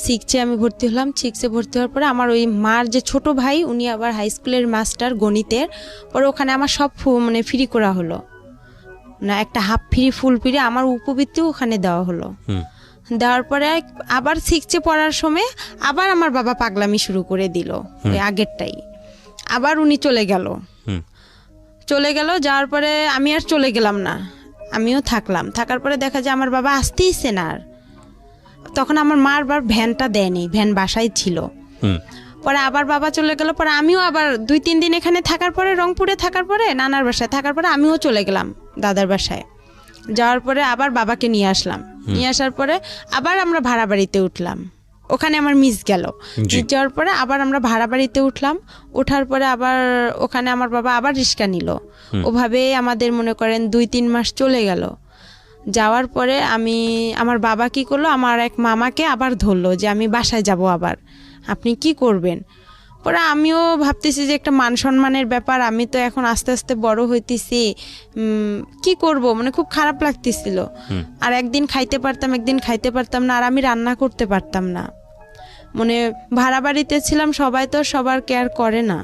6-এ আমি ভর্তি হলাম। 6-এ ভর্তি হওয়ার পরে আমার ওই মার যে ছোট ভাই, উনি আবার হাই স্কুলের মাস্টার গণিতের। পরে ওখানে আমার সব মানে ফ্রি করা হলো না, একটা হাফ ফ্রি ফুল ফ্রি আমার উপবৃত্তিও ওখানে দেওয়া হলো। দেওয়ার পরে আবার 6-এ পড়ার সময় আবার আমার বাবা পাগলামি শুরু করে দিল, ওই আগেরটাই। আবার উনি চলে গেল, যাওয়ার পরে আমি আর চলে গেলাম না, আমিও থাকলাম। থাকার পরে দেখা যায় আমার বাবা আসতেইছে না আর। তখন আমার মা আবার ভ্যানটা দেয়নি, ভ্যান বাসায় ছিল। পরে আবার বাবা চলে গেল, পরে আমিও আবার 2-3 দিন এখানে থাকার পরে, রংপুরে থাকার পরে, নানার বাসায় থাকার পরে আমিও চলে গেলাম দাদার বাসায়। যাওয়ার পরে আবার বাবাকে নিয়ে আসলাম, নিয়ে আসার পরে আবার আমরা ভাড়া বাড়িতে উঠলাম। ওখানে আমার মিস গেল, যাওয়ার পরে আবার আমরা ভাড়া বাড়িতে উঠলাম। ওঠার পরে আবার ওখানে আমার বাবা আবার রিক্সা নিল। ওভাবে আমাদের মনে করেন 2-3 মাস চলে গেল। যাওয়ার পরে আমার বাবা কি করলো, আমার এক মামাকে আবার ধরলো যে আমি বাসায় যাব, আবার আপনি কি করবেন? পরে আমিও ভাবতেছি যে একটা মান সম্মানের ব্যাপার, আমি তো এখন আস্তে আস্তে বড় হইতেছি, কি করব, মানে খুব খারাপ লাগতেছিল। আর একদিন খাইতে পারতাম, একদিন খাইতে পারতাম না, আর আমি রান্না করতে পারতাম না। মানে ভাড়া বাড়িতে ছিলাম, সবাই তো সবার কেয়ার করে না।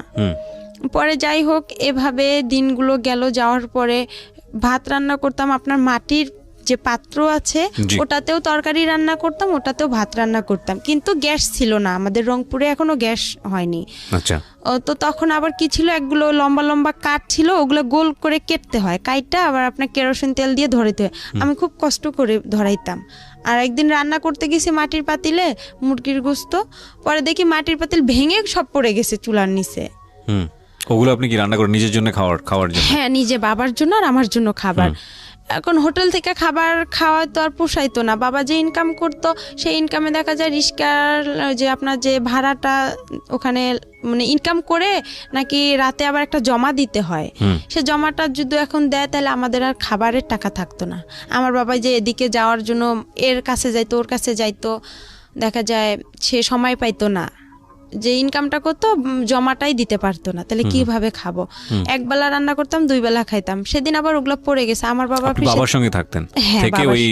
পরে যাই হোক, এভাবে দিনগুলো গেল। যাওয়ার পরে ভাত রান্না করতাম, আপনার মাটির যে পাত্র আছে ওটাতেও তরকারি রান্না করতাম, ওটাতেও ভাত রান্না করতাম। কিন্তু গ্যাস ছিল না, আমাদের রংপুরে এখনো গ্যাস হয়নি। আচ্ছা, তো তখন আবার কি ছিল, একগুলো লম্বা লম্বা কাঠ ছিল, ওগুলো গোল করে কেটতে হয়, কাইটটা আবার আপনার কেরোসিন তেল দিয়ে ধরাইতে হয়। আমি খুব কষ্ট করে ধরাইতাম। আর একদিন রান্না করতে গেছি মাটির পাতিলে মুরগির গোস্ত, পরে দেখি মাটির পাতিল ভেঙে সব পড়ে গেছে চুলার নিচে। ওগুলো আপনি কি রান্না করেন নিজের জন্য খাওয়ার জন্য? হ্যাঁ, নিজে, বাবার জন্য আর আমার জন্য খাবার। এখন হোটেল থেকে খাবার খাওয়া তো আর পোষাইতো না। বাবা যে ইনকাম করতো সেই ইনকামে দেখা যায় রিস্কার যে আপনার যে ভাড়াটা ওখানে মানে ইনকাম করে নাকি রাতে আবার একটা জমা দিতে হয়, সে জমাটা যদি এখন দেয় তাহলে আমাদের আর খাবারের টাকা থাকতো না। আমার বাবা যে এদিকে যাওয়ার জন্য এর কাছে যাইতো, ওর কাছে যাইতো, দেখা যায় সে সময় পাইতো না, যে ইনকামটা করতো জমাটাই দিতে পারতো না, তাহলে কিভাবে খাবো? একবেলা রান্না করতাম, 2 বেলা খাইতাম। সেদিন আবার ওগুলো পড়ে গেছে। আমার বাবার সঙ্গে থাকতেন থেকে ওই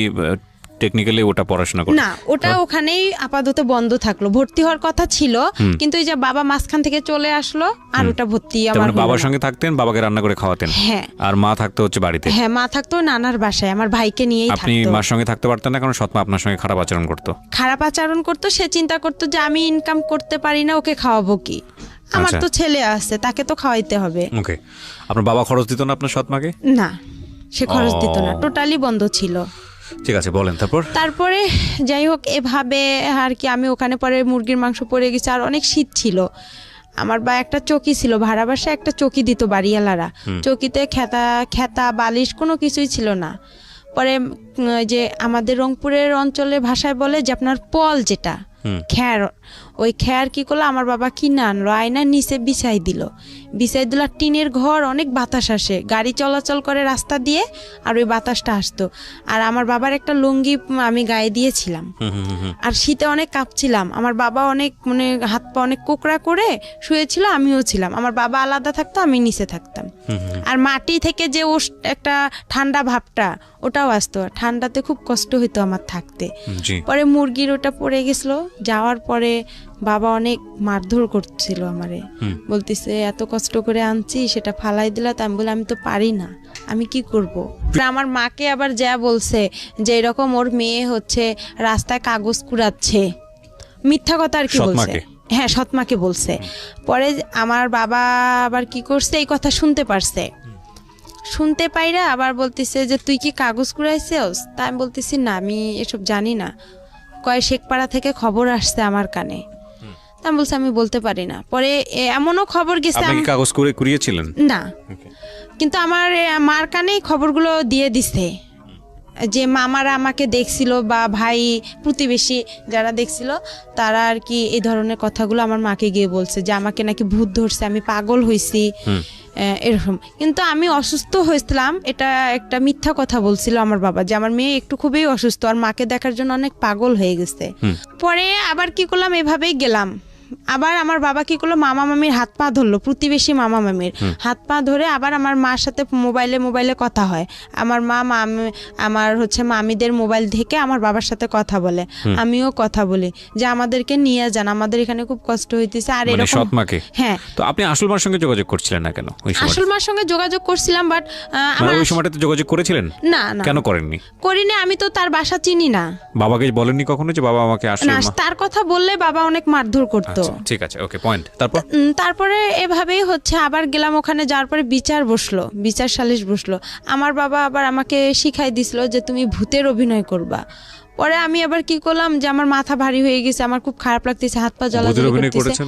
টেকনিক্যালি ওটা পড়াশোনা করতেন না, ওটা ওখানেই আপাতত বন্ধ থাকলো। ভর্তি হওয়ার কথা ছিল, কিন্তু এই যে বাবা মাঝখান থেকে চলে আসলো আর ওটা ভর্তি আমার বাবার সঙ্গে থাকতেন, বাবাকে রান্না করে খাওয়াতেন। হ্যাঁ, আর মা থাকতো হচ্ছে বাড়িতে। হ্যাঁ, মা থাকতো নানার বাসায়, আমার ভাইকে নিয়েই থাকতো। আপনি মার সঙ্গে থাকতে পারতেন না, কারণ সৎমা আপনার সঙ্গে খারাপ আচরণ করতো। সে চিন্তা করতো যে আমি ইনকাম করতে পারি না, ওকে খাওয়াবো কি? আমার আচ্ছা। তো ছেলে আছে, তাকে তো খাওয়াইতে হবে। ওকে, আপনার বাবা খরচ দিত না আপনার সৎ মাকে? না, সে খরচ দিত না, ও। টোটালি বন্ধ ছিল। ঠিক আছে, বলেন তারপর। তারপরে যাই হোক এভাবে আর কি আমি ওখানে পরে মুরগির মাংস পড়ে গেছে, আর অনেক শীত ছিল। আমার বা একটা চকি ছিল, ভাড়া বাসায় একটা চকি দিত বাড়িওয়ালারা। চকিতে খেতা বালিশ কোনো কিছুই ছিল না। পরে যে আমাদের রংপুরের অঞ্চলের ভাষায় বলে যে আপনার পল, যেটা খ্যার, ওই খ্যার কি করলো আমার বাবা কিনে আনলো, আয়নার নিচে বিছাই দিল। আর টিনের ঘর, অনেক বাতাস আসে, গাড়ি চলাচল করে রাস্তা দিয়ে, আর ওই বাতাসটা আসতো। আর আমার বাবার একটা লুঙ্গি আমি গায়ে দিয়েছিলাম, আর শীতে অনেক কাঁপছিলাম। আমার বাবা অনেক মানে হাত পা অনেক কোকড়া করে শুয়েছিল, আমিও ছিলাম। আমার বাবা আলাদা থাকতো, আমি নিচে থাকতাম। আর মাটি থেকে যে একটা ঠান্ডা ভাবটা ওটাও আসতো, ঠান্ডাতে খুব কষ্ট হইতো আমার থাকতে। পরে মুরগির ওটা পড়ে গেছিল, যাওয়ার পরে বাবা অনেক মারধর করছিল আমারে, বলতেছে এত কষ্ট করে আনছি সেটা ফালাই দিলা। তা আমি বলি আমি তো পারি না, আমি কি করব। আমার মাকে আবার যা বলছে যে এরকম ওর মেয়ে হচ্ছে রাস্তায় কাগজ কুড়াচ্ছে, মিথ্যা কথা আর কি বলছে। হ্যাঁ, সৎমাকে বলছে। পরে আমার বাবা আবার কি করছে, এই কথা শুনতে পারছে, শুনতে পাইরা আবার বলতেছে যে তুই কি কাগজ কুড়াইছিস? তা আমি বলতেছি না, আমি এসব জানি না। কয় শেখপাড়া থেকে খবর আসছে আমার কানে। তা আমি বলছি আমি বলতে পারি না। পরে এমনও খবর গেছে, আপনি কি কাগজ করে কুড়িয়েছিলেন? না, কিন্তু আমার মার কানেই খবরগুলো দিয়ে দিছে, যে মামারা আমাকে দেখছিল বা ভাই প্রতিবেশী যারা দেখছিল তারা আর কি এই ধরনের কথাগুলো আমার মাকে গিয়ে বলছে যে আমাকে নাকি ভূত ধরছে, আমি পাগল হয়েছি, এরকম। কিন্তু আমি অসুস্থ হয়েছিলাম, এটা একটা মিথ্যা কথা বলছিল আমার বাবা, যে আমার মেয়ে একটু খুবই অসুস্থ আর মাকে দেখার জন্য অনেক পাগল হয়ে গেছে। পরে আবার কি করলাম, এভাবেই গেলাম। আবার আমার বাবা কি করলো, মামা মামির হাত পা ধরলো, প্রতিবেশী মামা মামির হাত পা ধরে আবার আমার মার সাথে মোবাইলে কথা হয়। আমার মা আমার হচ্ছে মামিদের মোবাইল থেকে আমার বাবার সাথে কথা বলে, আমিও কথা বলি যে আমাদেরকে নিয়ে যান, আমাদের এখানে খুব কষ্ট হইতেছে। আর এরকম সৎ মাকে? হ্যাঁ। তো আপনি আসল মার সঙ্গে যোগাযোগ করছিলেন না কেন? আসল মার সঙ্গে যোগাযোগ করছিলাম, বাট আমার ওই সময়টাতে যোগাযোগ করেছিলেন? না না, কেন করেননি? করিনি, আমি তো তার বাসা চিনি না। বাবাকে বলেননি কখনো যে বাবা আমাকে আসল মা? তার কথা বললে বাবা অনেক মারধর করতো। ঠিক আছে, ওকে, পয়েন্ট। তারপরে এভাবেই হচ্ছে আবার গেলাম, ওখানে যাওয়ার পরে বিচার সালিশ বসলো। আমার বাবা আবার আমাকে শিখাই দিছিল যে তুমি ভূতের অভিনয় করবা। পরে আমি আবার কি করলাম, যে আমার মাথা ভারী হয়ে গেছে, আমার খুব খারাপ লাগতেছে, হাত পা জ্বলাজ্বলি করতেছে।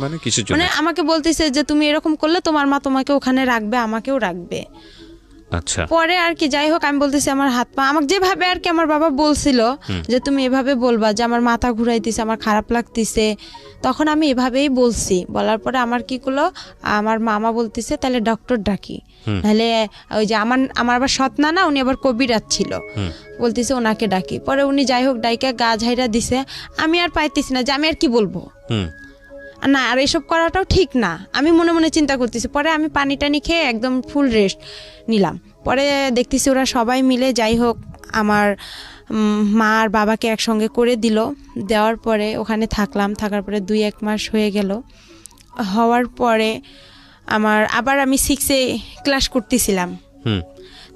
মানে আমাকে বলতেছে যে তুমি এরকম করলে তোমার মা তোমাকে ওখানে রাখবে, আমাকেও রাখবে। আচ্ছা। পরে আর কি যাই হোক আমি বলতেছি আমার হাত পা, আমাকে যেভাবে আর কি আমার বাবা বলছিল যে তুমি এভাবে বলবা যে আমার মাথা ঘুরাইতেছে, আমার খারাপ লাগতেছে, তখন আমি এভাবেই বলছি। বলার পরে আমার কি করলো, আমার মামা বলতেছে তাহলে ডক্টর ডাকি, নাহলে ওই যে আমার আবার সৎ না, উনি আবার কবিরাজ ছিল, বলতেছে ওনাকে ডাকি। পরে উনি যাই হোক ডাইকা গা ঝাইরা দিছে। আমি আর পাইতেছি না যে আমি আর কি বলবো না, আর এসব করাটাও ঠিক না, আমি মনে মনে চিন্তা করতেছি। পরে আমি পানি টানি খেয়ে একদম ফুল রেস্ট নিলাম। পরে দেখতেছি ওরা সবাই মিলে যাই হোক আমার মা আর বাবাকে একসঙ্গে করে দিল। দেওয়ার পরে ওখানে থাকার পরে 2-1 মাস হয়ে গেল। হওয়ার পরে আবার আমি 6-এ ক্লাস করতেছিলাম।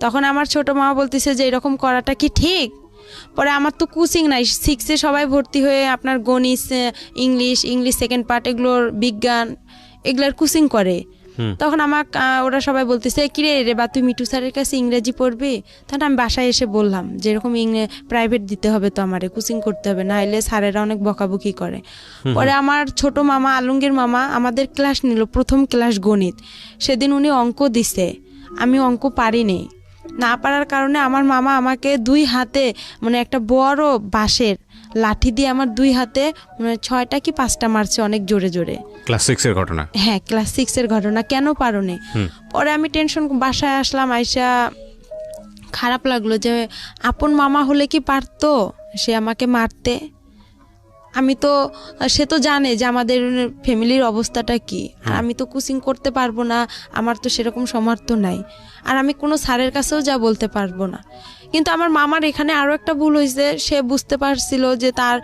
তখন আমার ছোট মা বলতেছে যে এরকম করাটা কি ঠিক? পরে আমার তো কোচিং নাই, 6-এ সবাই ভর্তি হয়ে আপনার গণিত, ইংলিশ সেকেন্ড পার্ট, এগুলোর বিজ্ঞান, এগুলোর কোচিং করে। তখন ওরা সবাই বলতেছে কিরে রে বা তুই মিঠু স্যারের কাছে ইংরেজি পড়বি? তখন আমি বাসায় এসে বললাম যে এরকম প্রাইভেট দিতে হবে, তো আমারে কোচিং করতে হবে, না হলে স্যারেরা অনেক বকাবকি করে। পরে আমার ছোট মামা, আলমগীর মামা, আমাদের ক্লাস নিল, প্রথম ক্লাস গণিত। সেদিন উনি অঙ্ক দিছে, আমি অঙ্ক পারিনি। না পারার কারণে আমার মামা আমাকে 2 হাতে মানে একটা বড় বাঁশের লাঠি দিয়ে আমার 2 হাতে মানে 6টা কি 5টা মারছে, অনেক জোরে জোরে। ক্লাস 6-এর ঘটনা? হ্যাঁ, ক্লাস 6-এর ঘটনা। কেন পারোনি? পরে আমি টেনশন, বাসায় আসলাম, আইসা খারাপ লাগলো যে আপন মামা হলে কি পারতো সে আমাকে মারতে? সে তো জানে যে আমাদের ফ্যামিলির অবস্থাটা কি, আর আমি তো কোচিং করতে পারবো না, আমার তো সেরকম সামর্থ্য নাই, আর আমি কোনো স্যারের কাছেও যা বলতে পারবো না। কিন্তু আমার মামার এখানে আরও একটা ভুল হয়েছে, সে বুঝতে পারছিল যে তার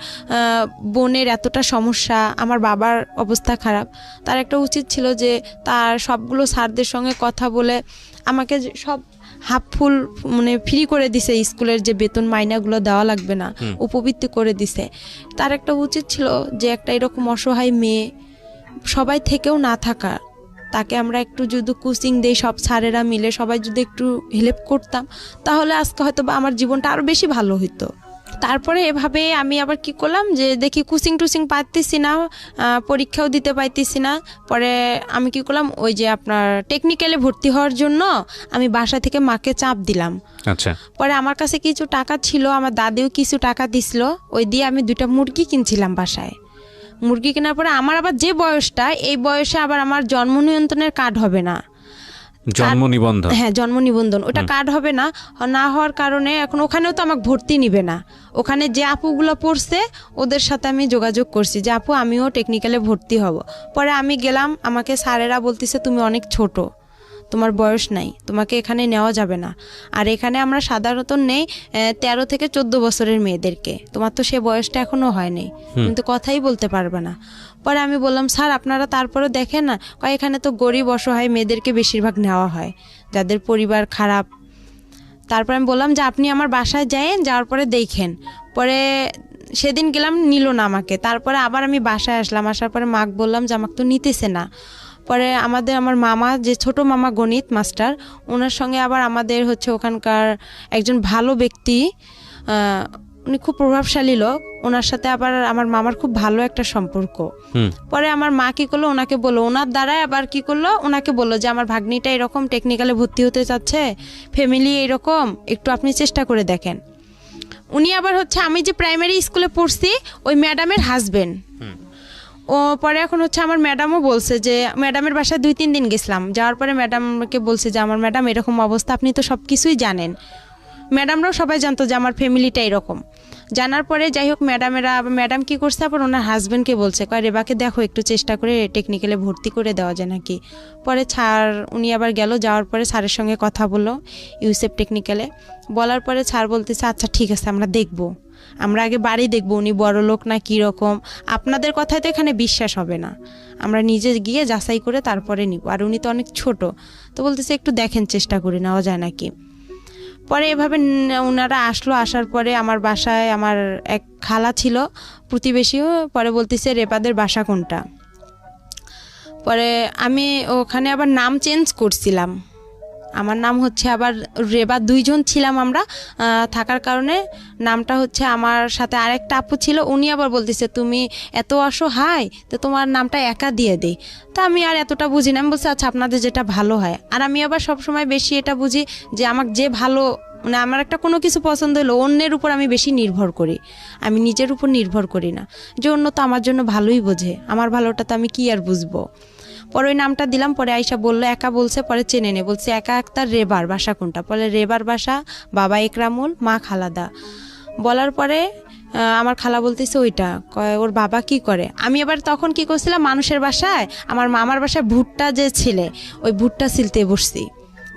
বোনের এতটা সমস্যা, আমার বাবার অবস্থা খারাপ, তার একটা উচিত ছিল যে তার সবগুলো স্যারদের সঙ্গে কথা বলে আমাকে সব হাফ ফুল মানে ফ্রি করে দিছে, স্কুলের যে বেতন মাইনাগুলো দেওয়া লাগবে না, উপবৃত্তি করে দিছে। তার একটা উচিত ছিল যে একটা এরকম অসহায় মেয়ে সবাই থেকেও না থাকা, তাকে আমরা একটু যদি কোচিং দেই, সব স্যারেরা মিলে সবাই যদি একটু হেল্প করতাম, তাহলে আজকে হয়তো বা আমার জীবনটা আরও বেশি ভালো হতো। তারপরে এভাবে আমি আবার কি করলাম, যে দেখি কোচিং টুচিং পাইতেছি না, পরীক্ষাও দিতে পাইতেছি না। পরে আমি কি করলাম, ওই যে আপনার টেকনিক্যালে ভর্তি হওয়ার জন্য আমি বাসা থেকে মাকে চাপ দিলাম। আচ্ছা। পরে আমার কাছে কিছু টাকা ছিল, আমার দাদিও কিছু টাকা দিছিল, ওই দিয়ে আমি 2টা মুরগি কিনছিলাম বাসায়। মুরগি কেনার পরে আমার আবার যে বয়সটা, এই বয়সে আবার আমার জন্ম নিয়ন্ত্রণের কার্ড হবে না। জন্ম নিবন্ধন? হ্যাঁ, জন্ম নিবন্ধন, ওটা কার্ড হবে না। না হওয়ার কারণে এখন ওখানেও তো আমাকে ভর্তি নিবে না। ওখানে যে আপুগুলো পড়ছে ওদের সাথে আমি যোগাযোগ করছি যে আপু আমিও টেকনিক্যালে ভর্তি হব। পরে আমি গেলাম, আমাকে স্যারেরা বলতেছে তুমি অনেক ছোট, তোমার বয়স নাই, তোমাকে এখানে নেওয়া যাবে না। আর এখানে আমরা সাধারণত নেই 13 থেকে 14 বছরের মেয়েদেরকে, তোমার তো সে বয়সটা এখনো হয়নি, তুমি তো কথাই বলতে পারবে না। পরে আমি বললাম স্যার আপনারা তারপরে দেখেন না, এখানে তো গরিব অসহায় মেয়েদেরকে বেশিরভাগ নেওয়া হয়, যাদের পরিবার খারাপ। তারপর আমি বললাম যে আপনি আমার বাসায় যায়েন, যাওয়ার পরে দেখেন। পরে সেদিন গেলাম, নিল না আমাকে। তারপরে আবার আমি বাসায় আসলাম, আসার পরে মাকে বললাম যে আমাকে তো নিতেছে না। পরে আমার মামা, যে ছোট মামা গণিত মাস্টার, ওনার সঙ্গে আবার আমাদের হচ্ছে ওখানকার একজন ভালো ব্যক্তি, উনি খুব প্রভাবশালী লোক, ওনার সাথে আবার আমার মামার খুব ভালো একটা সম্পর্ক। পরে আমার মা কি করলো, ওনাকে বললো, ওনার দ্বারাই আবার কি করলো, ওনাকে বললো যে আমার ভাগ্নিটা এরকম টেকনিক্যালে ভর্তি হতে চাচ্ছে, ফ্যামিলি এরকম, একটু আপনি চেষ্টা করে দেখেন। উনি আবার হচ্ছে আমি যে প্রাইমারি স্কুলে পড়ছি ওই ম্যাডামের হাজবেন্ড। ও পরে এখন হচ্ছে আমার ম্যাডামও বলছে যে, ম্যাডামের বাসায় 2-3 দিন গেছিলাম, যাওয়ার পরে ম্যাডামকে বলছে যে আমার ম্যাডাম এরকম অবস্থা, আপনি তো সব কিছুই জানেন। ম্যাডামরাও সবাই জানতো যে আমার ফ্যামিলিটা এরকম। জানার পরে যাই হোক, ম্যাডাম কি করছে, আবার ওনার হাজব্যান্ডকে বলছে, রেবাকে দেখো একটু চেষ্টা করে টেকনিক্যালে ভর্তি করে দেওয়া যায় নাকি। পরে স্যার উনি আবার গেল, যাওয়ার পরে স্যারের সঙ্গে কথা বললো ইউসেফ টেকনিক্যালে। বলার পরে স্যার বলতেছে আচ্ছা ঠিক আছে, আমরা দেখবো, আমরা আগে বাড়ি দেখবো, উনি বড় লোক না কীরকম, আপনাদের কথায় তো এখানে বিশ্বাস হবে না, আমরা নিজে গিয়ে যাচাই করে তারপরে নিব, আর উনি তো অনেক ছোট। তো বলতেছে একটু দেখেন, চেষ্টা করে নেওয়া যায় নাকি। পরে এভাবে ওনারা আসলো, আসার পরে আমার বাসায় আমার এক খালা ছিল প্রতিবেশীও, পরে বলতেছে রেবাদের বাসা কোনটা। পরে আমি ওখানে আবার নাম চেঞ্জ করছিলাম, আমার নাম হচ্ছে আবার রেবা, 2 জন ছিলাম আমরা থাকার কারণে নামটা হচ্ছে, আমার সাথে আরেকটা আপু ছিল, উনি আবার বলতেছে তুমি এত অসহায়, তো তোমার নামটা একা দিয়ে দেই। তা আমি আর এতটা বুঝি না, আমি বলছি আচ্ছা আপনাদের যেটা ভালো হয়। আর আমি আবার সবসময় বেশি এটা বুঝি যে আমাকে যে ভালো, মানে আমার একটা কোনো কিছু পছন্দ হলো অন্যের উপর আমি বেশি নির্ভর করি, আমি নিজের উপর নির্ভর করি না, যে অন্য তো আমার জন্য ভালোই বোঝে, আমার ভালোটা তো আমি কি আর বুঝবো। পরে ওই নামটা দিলাম, পরে আইসা বললো একা বলছে, পরে চেনে নে, বলছে একা আক্তার রেবার বাসা কোনটা, পরে রেবার বাসা বাবা একরামুল মা খালাদা। বলার পরে আমার খালা বলতেছে ওইটা, ওর বাবা কি করে। আমি আবার তখন কি করছিলাম, মানুষের বাসায়, আমার মামার বাসায় ভুট্টা যে ছিলে, ওই ভুট্টা ছিলতে বসছি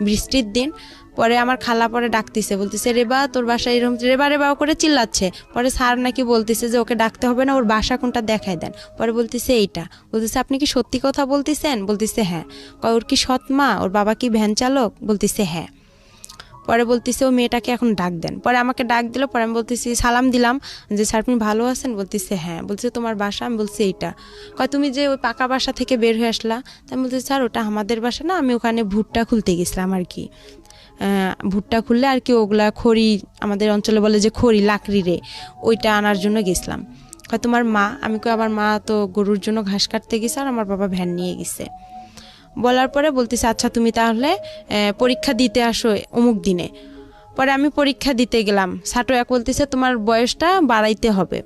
বৃষ্টির দিন। পরে আমার খালা পরে ডাকতেছে, বলতেছে রেবা তোর বাসায় এরকম, রেবা রেবা করে চিল্লাচ্ছে। পরে স্যার নাকি বলতেছে যে ওকে ডাকতে হবে না, ওর বাসা কোনটা দেখায় দেন। পরে বলতেছে এইটা, বলতেছে আপনি কি সত্যি কথা বলতেছেন, বলতেছে হ্যাঁ। ওর কি সৎ মা, ওর বাবা কি ভ্যান চালক, বলতেছে হ্যাঁ। পরে বলতেছে ও মেয়েটাকে এখন ডাক দেন। পরে আমাকে ডাক দিল, পরে আমি বলতেছি, সালাম দিলাম যে স্যার আপনি ভালো আছেন, বলতেছে হ্যাঁ। বলছে তোমার বাসা, আমি বলছি এইটা। তুমি যে ওই পাকা বাসা থেকে বের হয়ে আসলা, তাই বলতেছি স্যার ওটা আমাদের বাসা না, আমি ওখানে ভুট্টা খুলতে গেছিলাম আর কি, ভুট্টা খুললে আর কি ওগুলা খড়ি, আমাদের অঞ্চলে বলে যে খড়ি লাকড়ি রে, ওইটা আনার জন্য গেছিলাম। তোমার মা, আমি কই আমার মা তো গরুর জন্য ঘাস কাটতে গেছে, আর আমার বাবা ভ্যান নিয়ে গেছে। বলার পরে বলতেছে আচ্ছা তুমি তাহলে পরীক্ষা দিতে আসো অমুক দিনে। পরে আমি পরীক্ষা দিতে গেলাম, ছাটো এক বলতেছে তোমার বয়সটা বাড়াইতে হবে।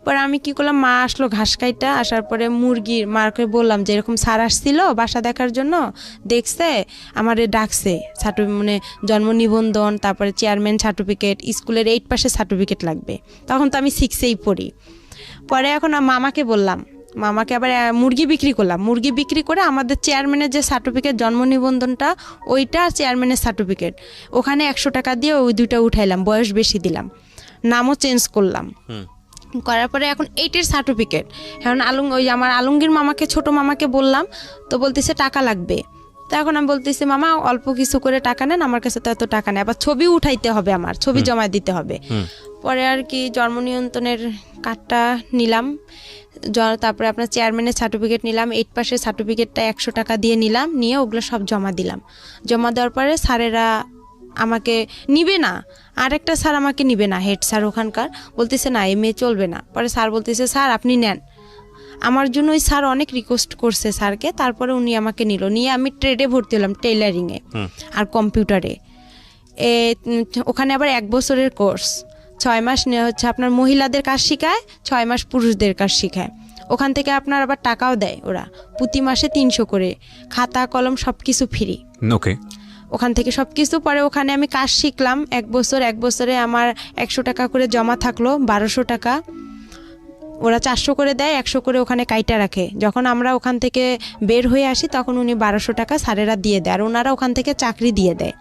পরে আমি কি করলাম, মা আসলো ঘাস কাইটা, আসার পরে মুরগির মাকে বললাম যে এরকম স্যার আসছিল বাসা দেখার জন্য, দেখছে আমারে ডাকছে, মানে জন্ম নিবন্ধন, তারপরে চেয়ারম্যান সার্টিফিকেট, স্কুলের 8 পাসের সার্টিফিকেট লাগবে। তখন তো আমি 6-এই পড়ি। পরে এখন মামাকে বললাম, মামাকে আবার মুরগি বিক্রি করলাম, মুরগি বিক্রি করে আমাদের চেয়ারম্যানের যে সার্টিফিকেট জন্ম নিবন্ধনটা, ওইটা চেয়ারম্যানের সার্টিফিকেট, ওখানে 100 টাকা দিয়ে ওই 2টা উঠাইলাম, বয়স বেশি দিলাম, নামও চেঞ্জ করলাম। করার পরে এখন 8-এর সার্টিফিকেট, এখন ওই আমার আলমগীর মামাকে, ছোট মামাকে বললাম, তো বলতেছে টাকা লাগবে। তো এখন আমি বলতেছি মামা অল্প কিছু করে টাকা নেন, আমার কাছে তো এত টাকা নেই, আবার ছবি উঠাইতে হবে, আমার ছবি জমা দিতে হবে। পরে আর কি জন্ম নিয়ন্ত্রণের কার্ডটা নিলাম, তারপরে আপনার চেয়ারম্যানের সার্টিফিকেট নিলাম, 8 পাসের সার্টিফিকেটটা 100 টাকা দিয়ে নিলাম, নিয়ে ওগুলো সব জমা দিলাম। জমা দেওয়ার পরে স্যারেরা আমাকে নিবে না, আরেকটা স্যার আমাকে নিবে না, হেড স্যার ওখানকার, বলতেছে না এই মেয়ে চলবে না। পরে স্যার বলতেছে স্যার আপনি নেন। আমার জন্য ওই স্যার অনেক রিকোয়েস্ট করছে স্যারকে, তারপরে উনি আমাকে নিল, নিয়ে আমি ট্রেডে ভর্তি হলাম, টেইলারিংয়ে আর কম্পিউটারে। ওখানে আবার 1 বছরের কোর্স, 6 মাস হচ্ছে আপনার মহিলাদের কাজ শেখায়, 6 মাস পুরুষদের কাজ শেখায়। ওখান থেকে আপনার আবার টাকাও দেয় ওরা, প্রতি মাসে 300 করে, খাতা কলম সব কিছু ফ্রি। ওকে, ওখান থেকে সব কিছু। পরে ওখানে আমি কাজ শিখলাম 1 বছর, 1 বছরে আমার 100 টাকা করে জমা থাকলো, 1200 টাকা। ওরা 400 করে দেয়, 100 করে ওখানে কাইটা রাখে। যখন আমরা ওখান থেকে বের হয়ে আসি তখন উনি 1200 টাকা স্যারেরা দিয়ে দেয়, আর ওনারা ওখান থেকে চাকরি দিয়ে দেয়।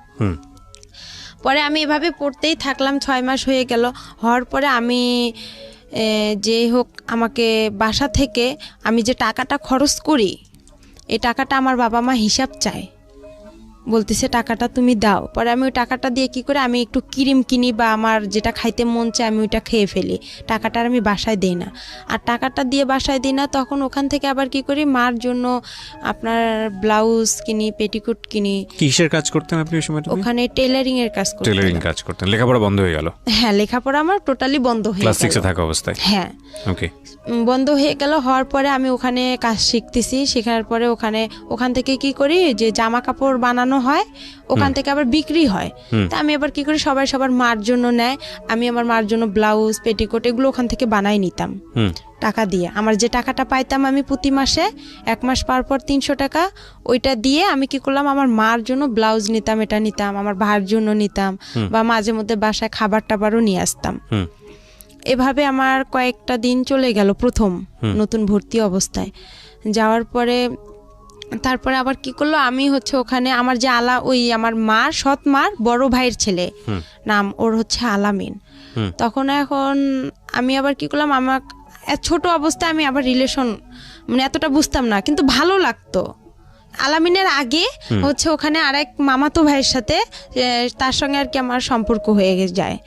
পরে আমি এভাবে পড়তেই থাকলাম, 6 মাস হয়ে গেল। হওয়ার পরে আমি যে হোক আমাকে বাসা থেকে আমি যে টাকাটা খরচ করি, এই টাকাটা আমার বাবা মা হিসাব চায়, বলতেছে টাকাটা তুমি দাও। পরে আমি ওই টাকাটা দিয়ে কি করে আমি একটু ক্রিম কিনি বা আমার যেটা খাইতে মন চায় আমি ওইটা খেয়ে ফেলি, টাকাটা আমি বাসায় দিই না। আর টাকাটা দিয়ে বাসায় দিই না, তখন ওখান থেকে আবার কি করি, মার জন্য আপনার ব্লাউজ কিনি, পেটিকোট কিনি। কিসের কাজ করতেন আপনি ওই সময়? ওখানে টেইলারিং এর কাজ করতেন। টেইলারিং কাজ করতেন। লেখাপড়া বন্ধ হয়ে গেল? হ্যাঁ, লেখাপড়া আমার টোটালি বন্ধ হয়ে গেল ক্লাস 6 এ থাকা অবস্থায়। হ্যাঁ, ওকে, বন্ধ হয়ে গেল। হওয়ার পরে আমি ওখানে কাজ শিখতেছি, শেখার পরে ওখান থেকে কি করি, যে জামা কাপড় বানানো হয়, ওখান থেকে আবার বিক্রি হয়। তা আমি আবার কি করি, সবাই সবার মার জন্য নেয়, আমি আমার মার জন্য ব্লাউজ পেটিকোট এগুলো ওখান থেকে বানাই নিতাম টাকা দিয়ে। আমার যে টাকাটা পাইতাম আমি প্রতি মাসে, 1 মাস পর 300 টাকা, ওইটা দিয়ে আমি কি করলাম, আমার মার জন্য ব্লাউজ নিতাম, এটা নিতাম, আমার ভাইয়ের জন্য নিতাম, বা মাঝে মধ্যে বাসায় খাবার টাবারও নিয়ে আসতাম। এভাবে আমার কয়েকটা দিন চলে গেল প্রথম নতুন ভর্তি অবস্থায়। যাওয়ার পরে তারপরে আবার কি করলো, আমি হচ্ছে ওখানে আমার যে ওই আমার মার সৎ মার বড় ভাইয়ের ছেলে, নাম ওর হচ্ছে আলামিন। তখন এখন আমি আবার কি করলাম, আমার ছোট অবস্থায় আমি আবার রিলেশন মানে এতটা বুঝতাম না, কিন্তু ভালো লাগতো। আলামিনের আগে হচ্ছে ওখানে আরেক মামাতো ভাইয়ের সাথে, তার সঙ্গে আর কি আমার সম্পর্ক হয়ে যায়।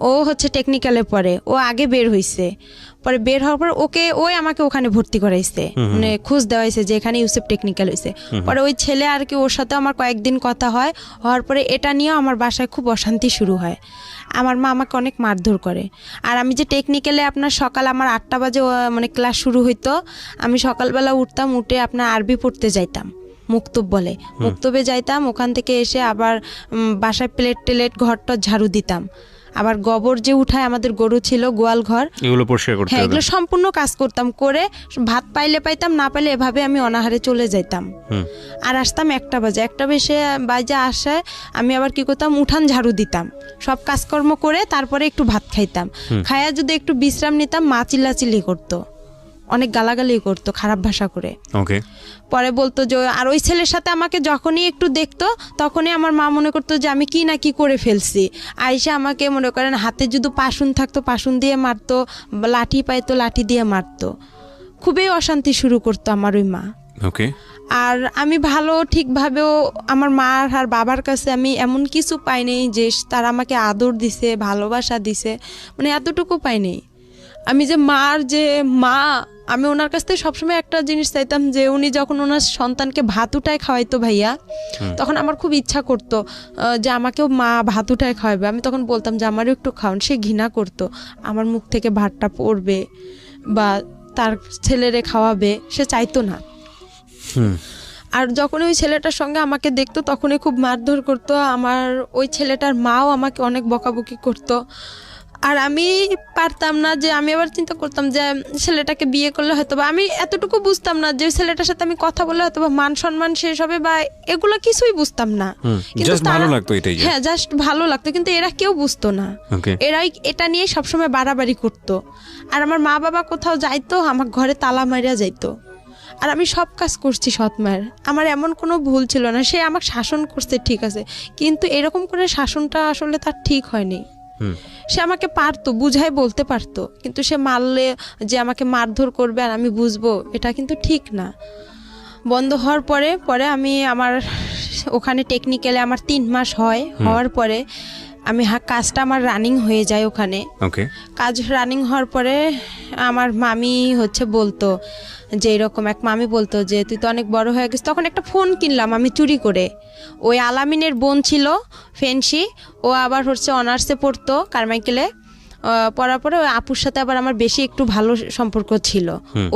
ও হচ্ছে টেকনিক্যালে পড়ে, ও আগে বের হইছে। পরে বের হওয়ার পর ওই আমাকে ওখানে ভর্তি করাইছে, মানে খোঁজ দেওয়াইছে যে এখানে ইউসেফ টেকনিক্যাল হইছে। পরে ওই ছেলে আর কি, ওর সাথে আমার কয়েকদিন কথা হয়, হওয়ার পরে এটা নিয়ে আমার বাসায় খুব অশান্তি শুরু হয়। আমার মা আমাকে অনেক মারধর করে। আর আমি যে টেকনিক্যালে আপনার সকাল আমার 8টা বাজে মানে ক্লাস শুরু হইতো, আমি সকালবেলা উঠতাম, উঠে আপনার আরবি পড়তে যাইতাম, মুক্তব বলে, মুক্তবে যাইতাম। ওখান থেকে এসে আবার বাসায় প্লেট ঘরটা ঝাড়ু দিতাম, আবার গোবর যে উঠায়, আমাদের গরু ছিল, গোয়াল ঘর, এগুলো পরিষ্কার করতে, হ্যাঁ এগুলো সম্পূর্ণ কাজ করতাম। করে ভাত পাইলে পাইতাম, না পাইলে এভাবে আমি অনাহারে চলে যাইতাম। আর আসতাম 1টা বাজে, 1টা বাজে আসে আমি আবার কি করতাম, উঠান ঝাড়ু দিতাম, সব কাজকর্ম করে তারপরে একটু ভাত খাইতাম। খাইয়া যদি একটু বিশ্রাম নিতাম, মা চিল্লাচিল্লি করতো, অনেক গালাগালি করতো খারাপ ভাষা করে। ওকে, পরে বলতো যে, আর ওই ছেলের সাথে আমাকে যখনই একটু দেখতো তখনই আমার মা মনে করতো যে আমি কি না কি করে ফেলছি। আইসা আমাকে মনে করেন হাতে যদি পাশুন থাকতো পাশুন দিয়ে মারতো, লাঠি পাইতো লাঠি দিয়ে মারতো। খুবই অশান্তি শুরু করতো আমার ওই মা। ওকে, আর আমি ভালো ঠিকভাবেও আমার মা আর বাবার কাছে আমি এমন কিছু পাইনি যে তারা আমাকে আদর দিছে, ভালোবাসা দিছে, মানে এতটুকু পাইনি। আমি যে মার যে মা, আমি ওনার কাছ থেকে সবসময় একটা জিনিস চাইতাম, যে উনি যখন ওনার সন্তানকে ভাত উঠায় খাওয়াইতো ভাইয়া, তখন আমার খুব ইচ্ছা করতো যে আমাকেও মা ভাত উঠায় খাওয়াবে। আমি তখন বলতাম যে আমারও একটু খাওয়ান। সে ঘৃণা করতো, আমার মুখ থেকে ভাতটা পড়বে বা তার ছেলেরে খাওয়াবে, সে চাইতো না। আর যখন ওই ছেলেটার সঙ্গে আমাকে দেখতো তখনই খুব মারধর করতো। আমার ওই ছেলেটার মাও আমাকে অনেক বকাবকি করতো। আর আমি পারতাম না, যে আমি আবার চিন্তা করতাম যে ছেলেটাকে বিয়ে করলে হয়তো বা, আমি এতটুকু বুঝতাম না যে ছেলেটার সাথে আমি কথা বললে হয়তো বা মান সম্মান শেষ হবে বা এগুলো কিছুই বুঝতাম না। কিন্তু হ্যাঁ, জাস্ট ভালো লাগতো, কিন্তু এরা কেউ বুঝতো না। এরাই এটা নিয়ে সবসময় বাড়াবাড়ি করতো। আর আমার মা বাবা কোথাও যাইতো, আমার ঘরে তালা মারিয়া যাইতো। আর আমি সব কাজ করছি সৎ মায়ের, আমার এমন কোনো ভুল ছিল না। সে আমাকে শাসন করছে ঠিক আছে, কিন্তু এরকম করে শাসনটা আসলে তার ঠিক হয়নি। সে আমাকে পারতো, বুঝাই বলতে পারতো, কিন্তু সে মারলে যে আমাকে মারধর করবে আর আমি বুঝবো, এটা কিন্তু ঠিক না। বন্ধ হওয়ার পরে আমি আমার ওখানে টেকনিক্যালে আমার 3 মাস হওয়ার পরে আমি কাজটা আমার রানিং হয়ে যায় ওখানে। ওকে। কাজ রানিং হওয়ার পরে আমার মামি বলতো যে এরকম, এক মামি বলতো যে তুই তো অনেক বড় হয়ে গেছিস। তখন একটা ফোন কিনলাম আমি চুরি করে। ওই আলামিনের বোন ছিল ফেন্সি, ও আবার অনার্সে পড়তো কারমাইকেলে। পড়ার পরে ওই আপুর সাথে আবার আমার বেশি একটু ভালো সম্পর্ক ছিল।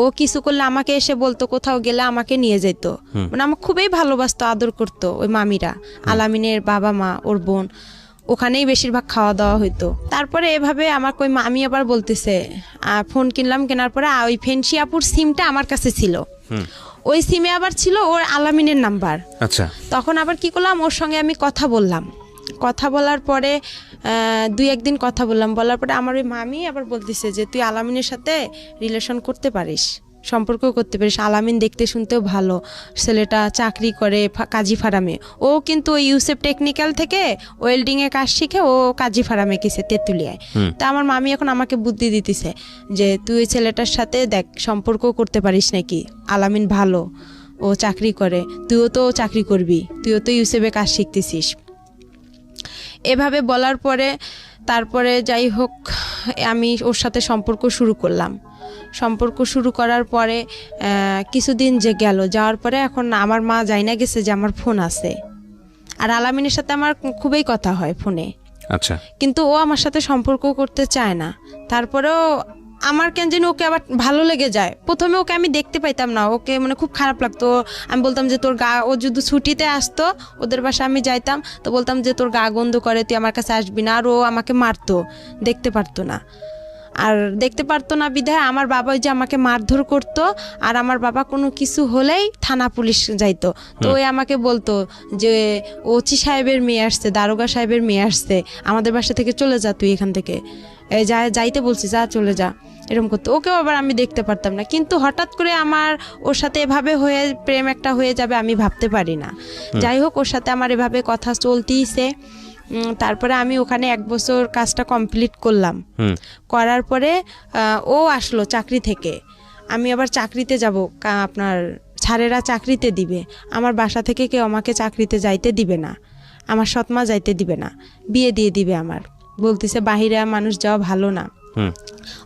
ও কিছু করলে আমাকে এসে বলতো, কোথাও গেলে আমাকে নিয়ে যেত। মানে আমার খুবই ভালোবাসতো, আদর করতো ওই মামিরা, আলামিনের বাবা মা, ওর বোন। ওখানেই বেশিরভাগ খাওয়া দাওয়া হইতো। তারপরে এভাবে আমাকে ওই মামি আবার বলতেছে, ফোন কিনলাম, কেনার পরে ওই ফেন্সি আপুর সিমটা আমার কাছে ছিল। ওই সিমে আবার ছিল ওর আলামিনের নাম্বার। আচ্ছা। তখন আবার কি করলাম, ওর সঙ্গে আমি কথা বললাম। কথা বলার পরে 2-1 দিন কথা বললাম। বলার পরে আমার ওই মামি আবার বলতেছে যে তুই আলামিনের সাথে রিলেশন করতে পারিস, সম্পর্ক করতে পারিস। আলামিন দেখতে শুনতেও ভালো, ছেলেটা চাকরি করে কাজী ফার্মে। ও কিন্তু ওই ইউসেফ টেকনিক্যাল থেকে ওয়েল্ডিংয়ে কাজ শিখে ও কাজী ফার্মে গেছে তেঁতুলিয়ায়। তা আমার মামি এখন আমাকে বুদ্ধি দিতেছে যে তুই ওই ছেলেটার সাথে দেখ সম্পর্ক করতে পারিস নাকি, আলামিন ভালো, ও চাকরি করে, তুইও তো চাকরি করবি, তুইও তো ইউসেফে কাজ শিখতেছিস। এভাবে বলার পরে তারপরে যাই হোক আমি ওর সাথে সম্পর্ক শুরু করলাম। সম্পর্ক শুরু করার পরে কিছুদিন যাওয়ার পরে এখন আমার মা জানা গেছে যে আমার ফোন আছে, আর আলামিনের সাথে আমার খুবই কথা হয় ফোনে। আচ্ছা। কিন্তু ও আমার সাথে সম্পর্ক করতে চায় না। তারপরেও আমার কেন যেন ওকে আবার ভালো লেগে যায়। প্রথমে ওকে আমি দেখতে পাইতাম না, ওকে মানে খুব খারাপ লাগতো। আমি বলতাম যে তোর গা, ও যদি ছুটিতে আসতো ওদের বাসায় আমি যাইতাম, তো বলতাম যে তোর গা গন্ধ করে, তুই আমার কাছে আসবি না। আর ও আমাকে মারতো, দেখতে পারতো না। আর দেখতে পারতো না বিধায় আমার বাবা ওই যে আমাকে মারধর করতো। আর আমার বাবা কোনো কিছু হলেই থানা পুলিশ যাইতো। তো ওই আমাকে বলতো যে ওসি সাহেবের মেয়ে আসছে, দারোগা সাহেবের মেয়ে আসছে, আমাদের বাসা থেকে চলে যা, তুই এখান থেকে যাইতে বলছি, যা চলে যা, এরকম করতো। ওকেও আবার আমি দেখতে পারতাম না। কিন্তু হঠাৎ করে আমার ওর সাথে এভাবে হয়ে প্রেম একটা হয়ে যাবে আমি ভাবতে পারি না। যাই হোক ওর সাথে আমার এভাবে কথা চলতেইছে। তারপরে আমি ওখানে 1 বছর কাজটা কমপ্লিট করলাম। করার পরে ও আসলো চাকরি থেকে। আমি আবার চাকরিতে যাব, আপনার স্যারেরা চাকরিতে দিবে। আমার বাসা থেকে কেউ আমাকে চাকরিতে যাইতে দিবে না, আমার সৎমা যাইতে দিবে না, বিয়ে দিয়ে দিবে আমার। বলতেছে বাহিরে মানুষ যাওয়া ভালো না।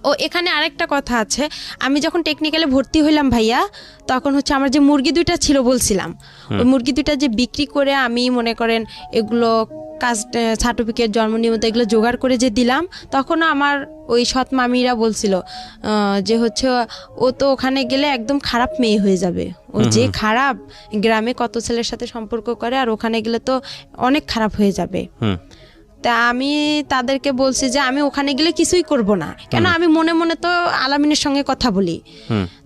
ও এখানে আরেকটা কথা আছে, আমি যখন টেকনিক্যালে ভর্তি হইলাম ভাইয়া, তখন আমার যে মুরগি 2টা ছিল বলছিলাম, ওই মুরগি 2টা যে বিক্রি করে আমি মনে করেন এগুলো কাস্ট সার্টিফিকেট, জন্ম নিবন্ধন এগুলো জোগাড় করে যে দিলাম, তখন আমার ওই সৎ মামিরা বলছিল যে ও তো ওখানে গেলে একদম খারাপ মেয়ে হয়ে যাবে। ও যে খারাপ, গ্রামে কত ছেলের সাথে সম্পর্ক করে, আর ওখানে গেলে তো অনেক খারাপ হয়ে যাবে। তা আমি তাদেরকে বলছি যে আমি ওখানে গেলে কিছুই করব না, কেন আমি মনে মনে তো আলামিনের সঙ্গে কথা বলি।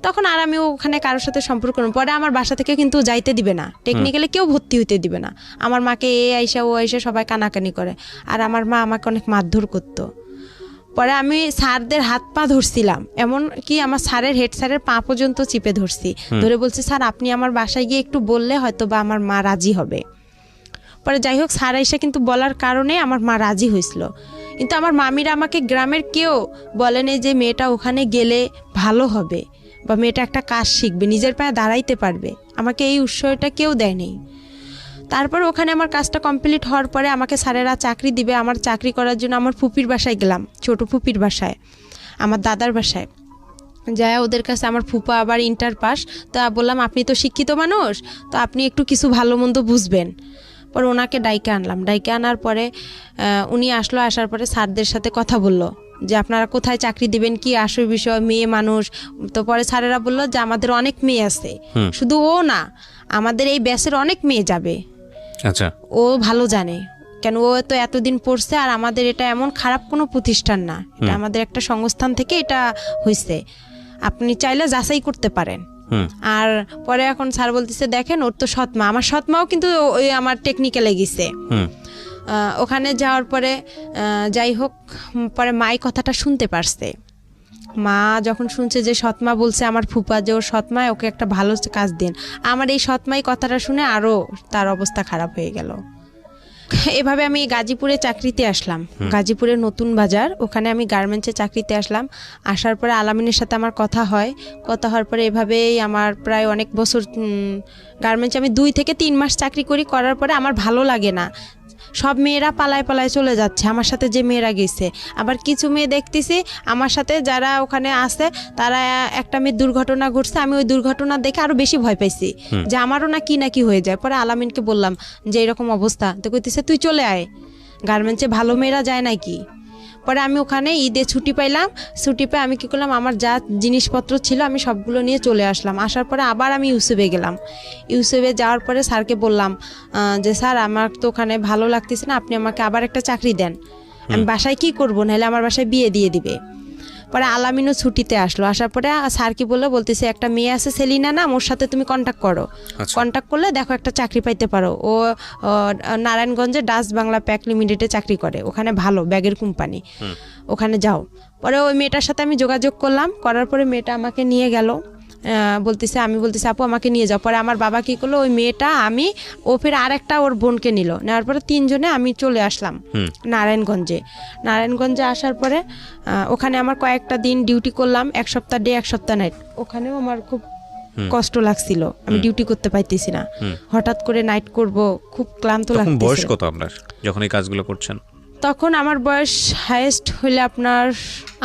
তখন আর আমি ওখানে কারোর সাথে সম্পর্ক করব। পরে আমার বাসা থেকে কিন্তু যাইতে দিবে না, টেকনিক্যালি কেউ ভর্তি হইতে দিবে না। আমার মাকে ও আইসা সবাই কানাকানি করে, আর আমার মা আমাকে অনেক মারধর করতো। পরে আমি স্যারদের হাত পা ধরছিলাম, এমন কি আমার স্যারের হেড স্যারের পা পর্যন্ত চিপে ধরছি, ধরে বলছি স্যার আপনি আমার বাসায় গিয়ে একটু বললে হয়তো বা আমার মা রাজি হবে। পরে যাই হোক স্যার এসে কিন্তু বলার কারণে আমার মা রাজি হয়েছিল। কিন্তু আমার মামিরা আমাকে গ্রামের কেউ বলেনি যে মেয়েটা ওখানে গেলে ভালো হবে বা মেয়েটা একটা কাজ শিখবে, নিজের পায়ে দাঁড়াইতে পারবে, আমাকে এই উৎসাহটা কেউ দেয়নি। তারপর ওখানে আমার কাজটা কমপ্লিট হওয়ার পরে আমাকে স্যারেরা চাকরি দিবে। আমার চাকরি করার জন্য আমার ফুপির বাসায় গেলাম, ছোট ফুপির বাসায়, আমার দাদার বাসায়। যায় ওদের কাছে আমার ফুপা আবার ইন্টার পাস, তা বললাম আপনি তো শিক্ষিত মানুষ, তো আপনি একটু কিছু ভালো মন্দ বুঝবেন। পরে ওনাকে ডাইকে আনলাম, ডাইকে আনার পরে উনি আসলো। আসার পরে স্যারদের সাথে কথা বললো যে আপনারা কোথায় চাকরি দিবেন, কি আসল বিষয়, মেয়ে মানুষ। তো পরে স্যারেরা বললো যে আমাদের অনেক মেয়ে আছে, শুধু ও না, আমাদের এই ব্যাচের অনেক মেয়ে যাবে। আচ্ছা। ও ভালো জানে, কেন ও তো এতদিন পড়ছে। আর আমাদের এটা এমন খারাপ কোনো প্রতিষ্ঠান না, এটা আমাদের একটা সংস্থান থেকে এটা হয়েছে, আপনি চাইলে যাচাই করতে পারেন। আর পরে এখন স্যার বলতেছে দেখেন ওর তো সৎমা, আমার সৎমাও কিন্তু ওই আমার টেকনিক্যালে গেছে। ওখানে যাওয়ার পরে যাই হোক পরে মাই কথাটা শুনতে পারছে। মা যখন শুনছে যে সৎমা বলছে আমার ফুপা যে ওর সৎমায় ওকে একটা ভালো কাজ দেন, আমার এই সৎমাই কথাটা শুনে আরও তার অবস্থা খারাপ হয়ে গেল। এভাবে আমি গাজীপুরে চাকরিতে আসলাম, গাজীপুরে নতুন বাজার, ওখানে আমি গার্মেন্টসে চাকরিতে আসলাম। আসার পরে আলামিনের সাথে আমার কথা হয়, কথা হওয়ার পরে এভাবেই আমার প্রায় অনেক বছর গার্মেন্টসে আমি 2 থেকে 3 মাস চাকরি করি। করার পরে আমার ভালো লাগে না, সব মেয়েরা পালায় পালায় চলে যাচ্ছে আমার সাথে যে মেয়েরা গেছে। আবার কিছু মেয়ে দেখতেছি আমার সাথে যারা ওখানে আছে তারা একটা মেয়ের দুর্ঘটনা ঘটছে, আমি ওই দুর্ঘটনা দেখে আরো বেশি ভয় পাইছি যে আমারও না কি হয়ে যায়। পরে আলামিনকে বললাম যে এরকম অবস্থা, তো কইতেছে তুই চলে আয়, গার্মেন্টসে ভালো মেয়েরা যায় নাকি। পরে আমি ওখানে ঈদে ছুটি পাইলাম, ছুটি পেয়ে আমি কী করলাম আমার যা জিনিসপত্র ছিল আমি সবগুলো নিয়ে চলে আসলাম। আসার পরে আবার আমি ইউসুফে গেলাম। ইউসুফে যাওয়ার পরে স্যারকে বললাম যে স্যার আমার তো ওখানে ভালো লাগতেছে না, আপনি আমাকে আবার একটা চাকরি দেন, আমি বাসায় কি করবো, নাহলে আমার বাসায় বিয়ে দিয়ে দিবে। পরে আলামিনও ছুটিতে আসলো, আসার পরে স্যার কি বলতেছে একটা মেয়ে আছে সেলিনা নাম, ওর সাথে তুমি কন্ট্যাক্ট করো, কন্ট্যাক্ট করলে দেখো একটা চাকরি পাইতে পারো। ও নারায়ণগঞ্জে ডাচ বাংলা প্যাক লিমিটেডে চাকরি করে, ওখানে ভালো ব্যাগের কোম্পানি, ওখানে যাও। পরে ওই মেয়েটার সাথে আমি যোগাযোগ করলাম, করার পরে মেয়েটা আমাকে নিয়ে গেল, আমি বলতেছি আপু আমাকে নিয়ে যাও। পরে আমার বাবা কী করলো, ওই মেয়েটা আমি ও ফের আর একটা ওর বোনকে নিল, নেওয়ার পরে তিনজনে আমি চলে আসলাম নারায়ণগঞ্জে আসার পরে ওখানে আমার কয়েকটা দিন ডিউটি করলাম, এক সপ্তাহ ডে এক সপ্তাহ নাইট। ওখানেও আমার খুব কষ্ট লাগছিল, আমি ডিউটি করতে পাইতেছি না, হঠাৎ করে নাইট করব, খুব ক্লান্ত লাগতেছিল। বয়স কত আপনার যখন এই কাজগুলো করছেন? তখন আমার বয়স হাইয়েস্ট হইলে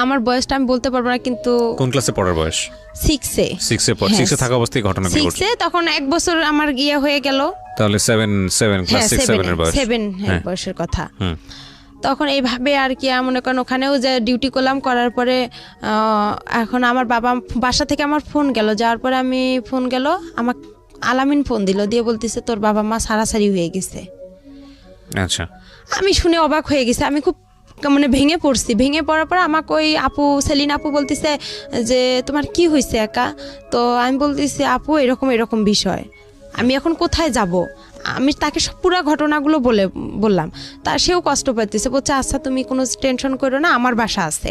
আমার বয়সটা আমি বলতে পারবো না, কিন্তু কোন ক্লাসে পড়ার বয়স? 6-এ। 6-এ থাকা অবস্থায় ঘটনা ঘটছে। 6-এ তখন এক বছর আমার গিয়ে হয়ে গেল, তাহলে 7 ক্লাস 6-7 এর বয়স। 7 বয়সের কথা। তখন এইভাবে আর কি মনে করেন ওখানেও যে ডিউটি করলাম, করার পরে এখন আমার বাসা থেকে আমার ফোন গেল, যাওয়ার পরে আমি ফোন গেল আমার আলামিন ফোন দিল, দিয়ে বলতেছে তোর বাবা মা সারাসারি হয়ে গেছে। আচ্ছা, আমি শুনে অবাক হয়ে গেছি, আমি খুব ভেঙে পড়ছি। ভেঙে পড়ার পর আমাকে ওই সেলিনা আপু বলতেছে যে তোমার কি হয়েছে একা। তো আমি বলতেছি আপু এরকম বিষয়, আমি এখন কোথায় যাব। আমি তাকে সব পুরো ঘটনাগুলো বললাম, সেও কষ্ট পাইতেছে, বলছে আচ্ছা তুমি কোনো টেনশন করো না, আমার বাসা আছে,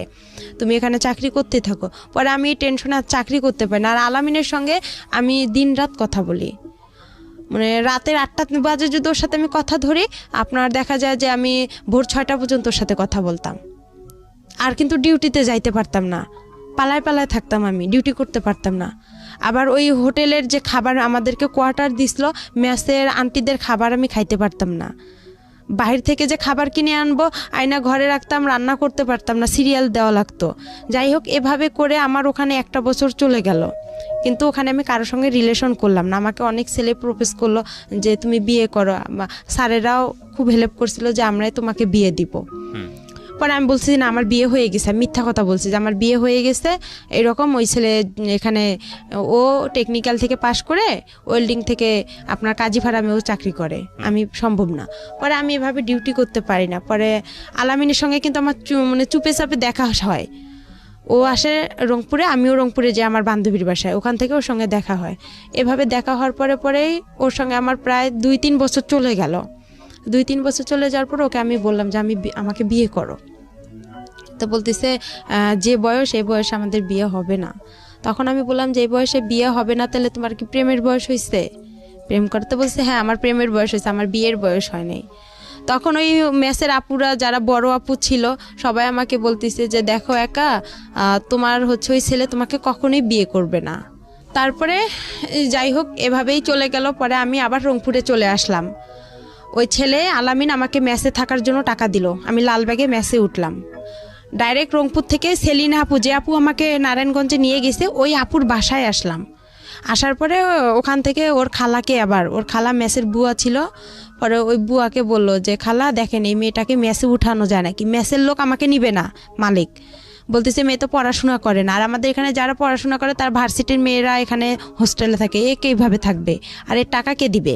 তুমি এখানে চাকরি করতে থাকো। পরে আমি এই টেনশনে আর চাকরি করতে পারি না। আর আলামিনের সঙ্গে আমি দিন রাত কথা বলি, রাতের 8টা বাজে যদি ওর সাথে আমি কথা ধরি, আপনার দেখা যায় যে আমি ভোর 6টা পর্যন্ত ওর সাথে কথা বলতাম। আর কিন্তু ডিউটিতে যাইতে পারতাম না, পালায় থাকতাম, আমি ডিউটি করতে পারতাম না। আবার ওই হোটেলের যে খাবার আমাদেরকে কোয়ার্টার দিছিল, মেসের আন্টিদের খাবার আমি খাইতে পারতাম না। বাহির থেকে যে খাবার কিনে আনবো, আয়না ঘরে রাখতাম, রান্না করতে পারতাম না, সিরিয়াল দেওয়া লাগতো। যাই হোক, এভাবে করে আমার ওখানে 1টা বছর চলে গেল, কিন্তু ওখানে আমি কারোর সঙ্গে রিলেশন করলাম না। আমাকে অনেক ছেলে প্রপোজ করলো যে তুমি বিয়ে করো, স্যারেরাও খুব হেল্প করছিল যে আমরাই তোমাকে বিয়ে দিব। পরে আমি বলছি না আমার বিয়ে হয়ে গেছে, মিথ্যা কথা বলছি যে আমার বিয়ে হয়ে গেছে এরকম। ওই ছেলে এখানে ও টেকনিক্যাল থেকে পাশ করে ওয়েল্ডিং থেকে আপনার কাজী ফার্মেও চাকরি করে, আমি সম্ভব না। পরে আমি এভাবে ডিউটি করতে পারি না। পরে আলামিনের সঙ্গে কিন্তু আমার চুপে চাপে দেখা হয়, ও আসে রংপুরে, আমিও রংপুরে যাই আমার বান্ধবীর বাসায়, ওখান থেকে ওর সঙ্গে দেখা হয়। এভাবে দেখা হওয়ার পরেই ওর সঙ্গে আমার প্রায় 2-3 বছর চলে গেল। 2-3 বছর চলে যাওয়ার পর ওকে আমি বললাম যে আমাকে বিয়ে করো। তো বলতেছে যে বয়স এই বয়সে আমাদের বিয়ে হবে না। তখন আমি বললাম যে এই বয়সে বিয়ে হবে না, তাহলে তোমার কি প্রেমের বয়স হয়েছে? প্রেম করতে বলছে হ্যাঁ আমার প্রেমের বয়স হয়েছে, আমার বিয়ের বয়স হয় নাই। তখন ওই মেসের আপুরা যারা বড় আপু ছিল সবাই আমাকে বলতেছে যে দেখো একা, তোমার ওই ছেলে তোমাকে কখনোই বিয়ে করবে না। তারপরে যাই হোক এভাবেই চলে গেল। পরে আমি আবার রংপুরে চলে আসলাম। ওই ছেলে আলামিন আমাকে মেসে থাকার জন্য টাকা দিল, আমি লালবাগে মেসে উঠলাম। ডাইরেক্ট রংপুর থেকে সেলিনা আপু, যে আপু আমাকে নারায়ণগঞ্জে নিয়ে গেছে, ওই আপুর বাসায় আসলাম। আসার পরে ওখান থেকে ওর খালা মেসের বুয়া ছিল, পরে ওই বুয়াকে বললো যে খালা দেখেন এই মেয়েটাকে মেসে উঠানো যায় নাকি, মেসের লোক আমাকে নিবে না, মালিক বলতেছে মেয়ে তো পড়াশোনা করে না, আর আমাদের এখানে যারা পড়াশোনা করে তার ভার্সিটির মেয়েরা এখানে হোস্টেলে থাকে, এইভাবে থাকবে, আর এর টাকা কে দিবে।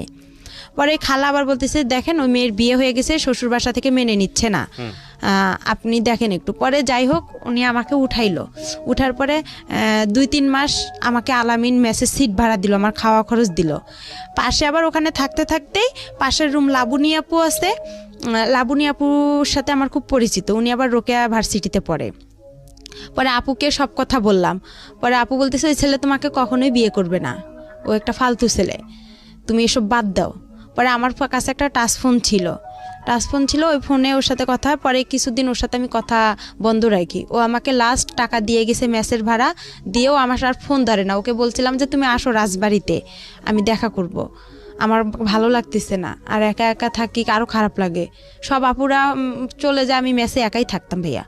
পরে খালা আবার বলতেছে দেখেন ওই মেয়ের বিয়ে হয়ে গেছে, শ্বশুর বাসা থেকে মেনে নিচ্ছে না, আপনি দেখেন একটু। পরে যাই হোক উনি আমাকে উঠাইলো, উঠার পরে 2-3 মাস আমাকে আলামিন মেসের সিট ভাড়া দিল, আমার খাওয়া খরচ দিল। পাশে আবার ওখানে থাকতেই পাশের রুম লাবণী আপু আছে, লাবণী আপুর সাথে আমার খুব পরিচিত, উনি আবার রোকেয়া ভার্সিটিতে পড়ে। পরে আপুকে সব কথা বললাম। পরে আপু বলতেছে ওই ছেলে তোমাকে কখনোই বিয়ে করবে না, ও একটা ফালতু ছেলে, তুমি এসব বাদ দাও। পরে আমার কাছে একটা টাচ ফোন ছিল, ওই ফোনে ওর সাথে কথা হয়। পরে কিছুদিন ওর সাথে আমি কথা বন্ধ রাখি। ও আমাকে লাস্ট টাকা দিয়ে গেছে মেসের ভাড়া, দিয়েও আমার আর ফোন ধরে না। ওকে বলছিলাম যে তুমি আসো রাজবাড়িতে, আমি দেখা করব। আমার ভালো লাগতেছে না, আর একা একা থাকি, আরও খারাপ লাগে। সব আপুরা চলে যায়, আমি মেসে একাই থাকতাম ভাইয়া।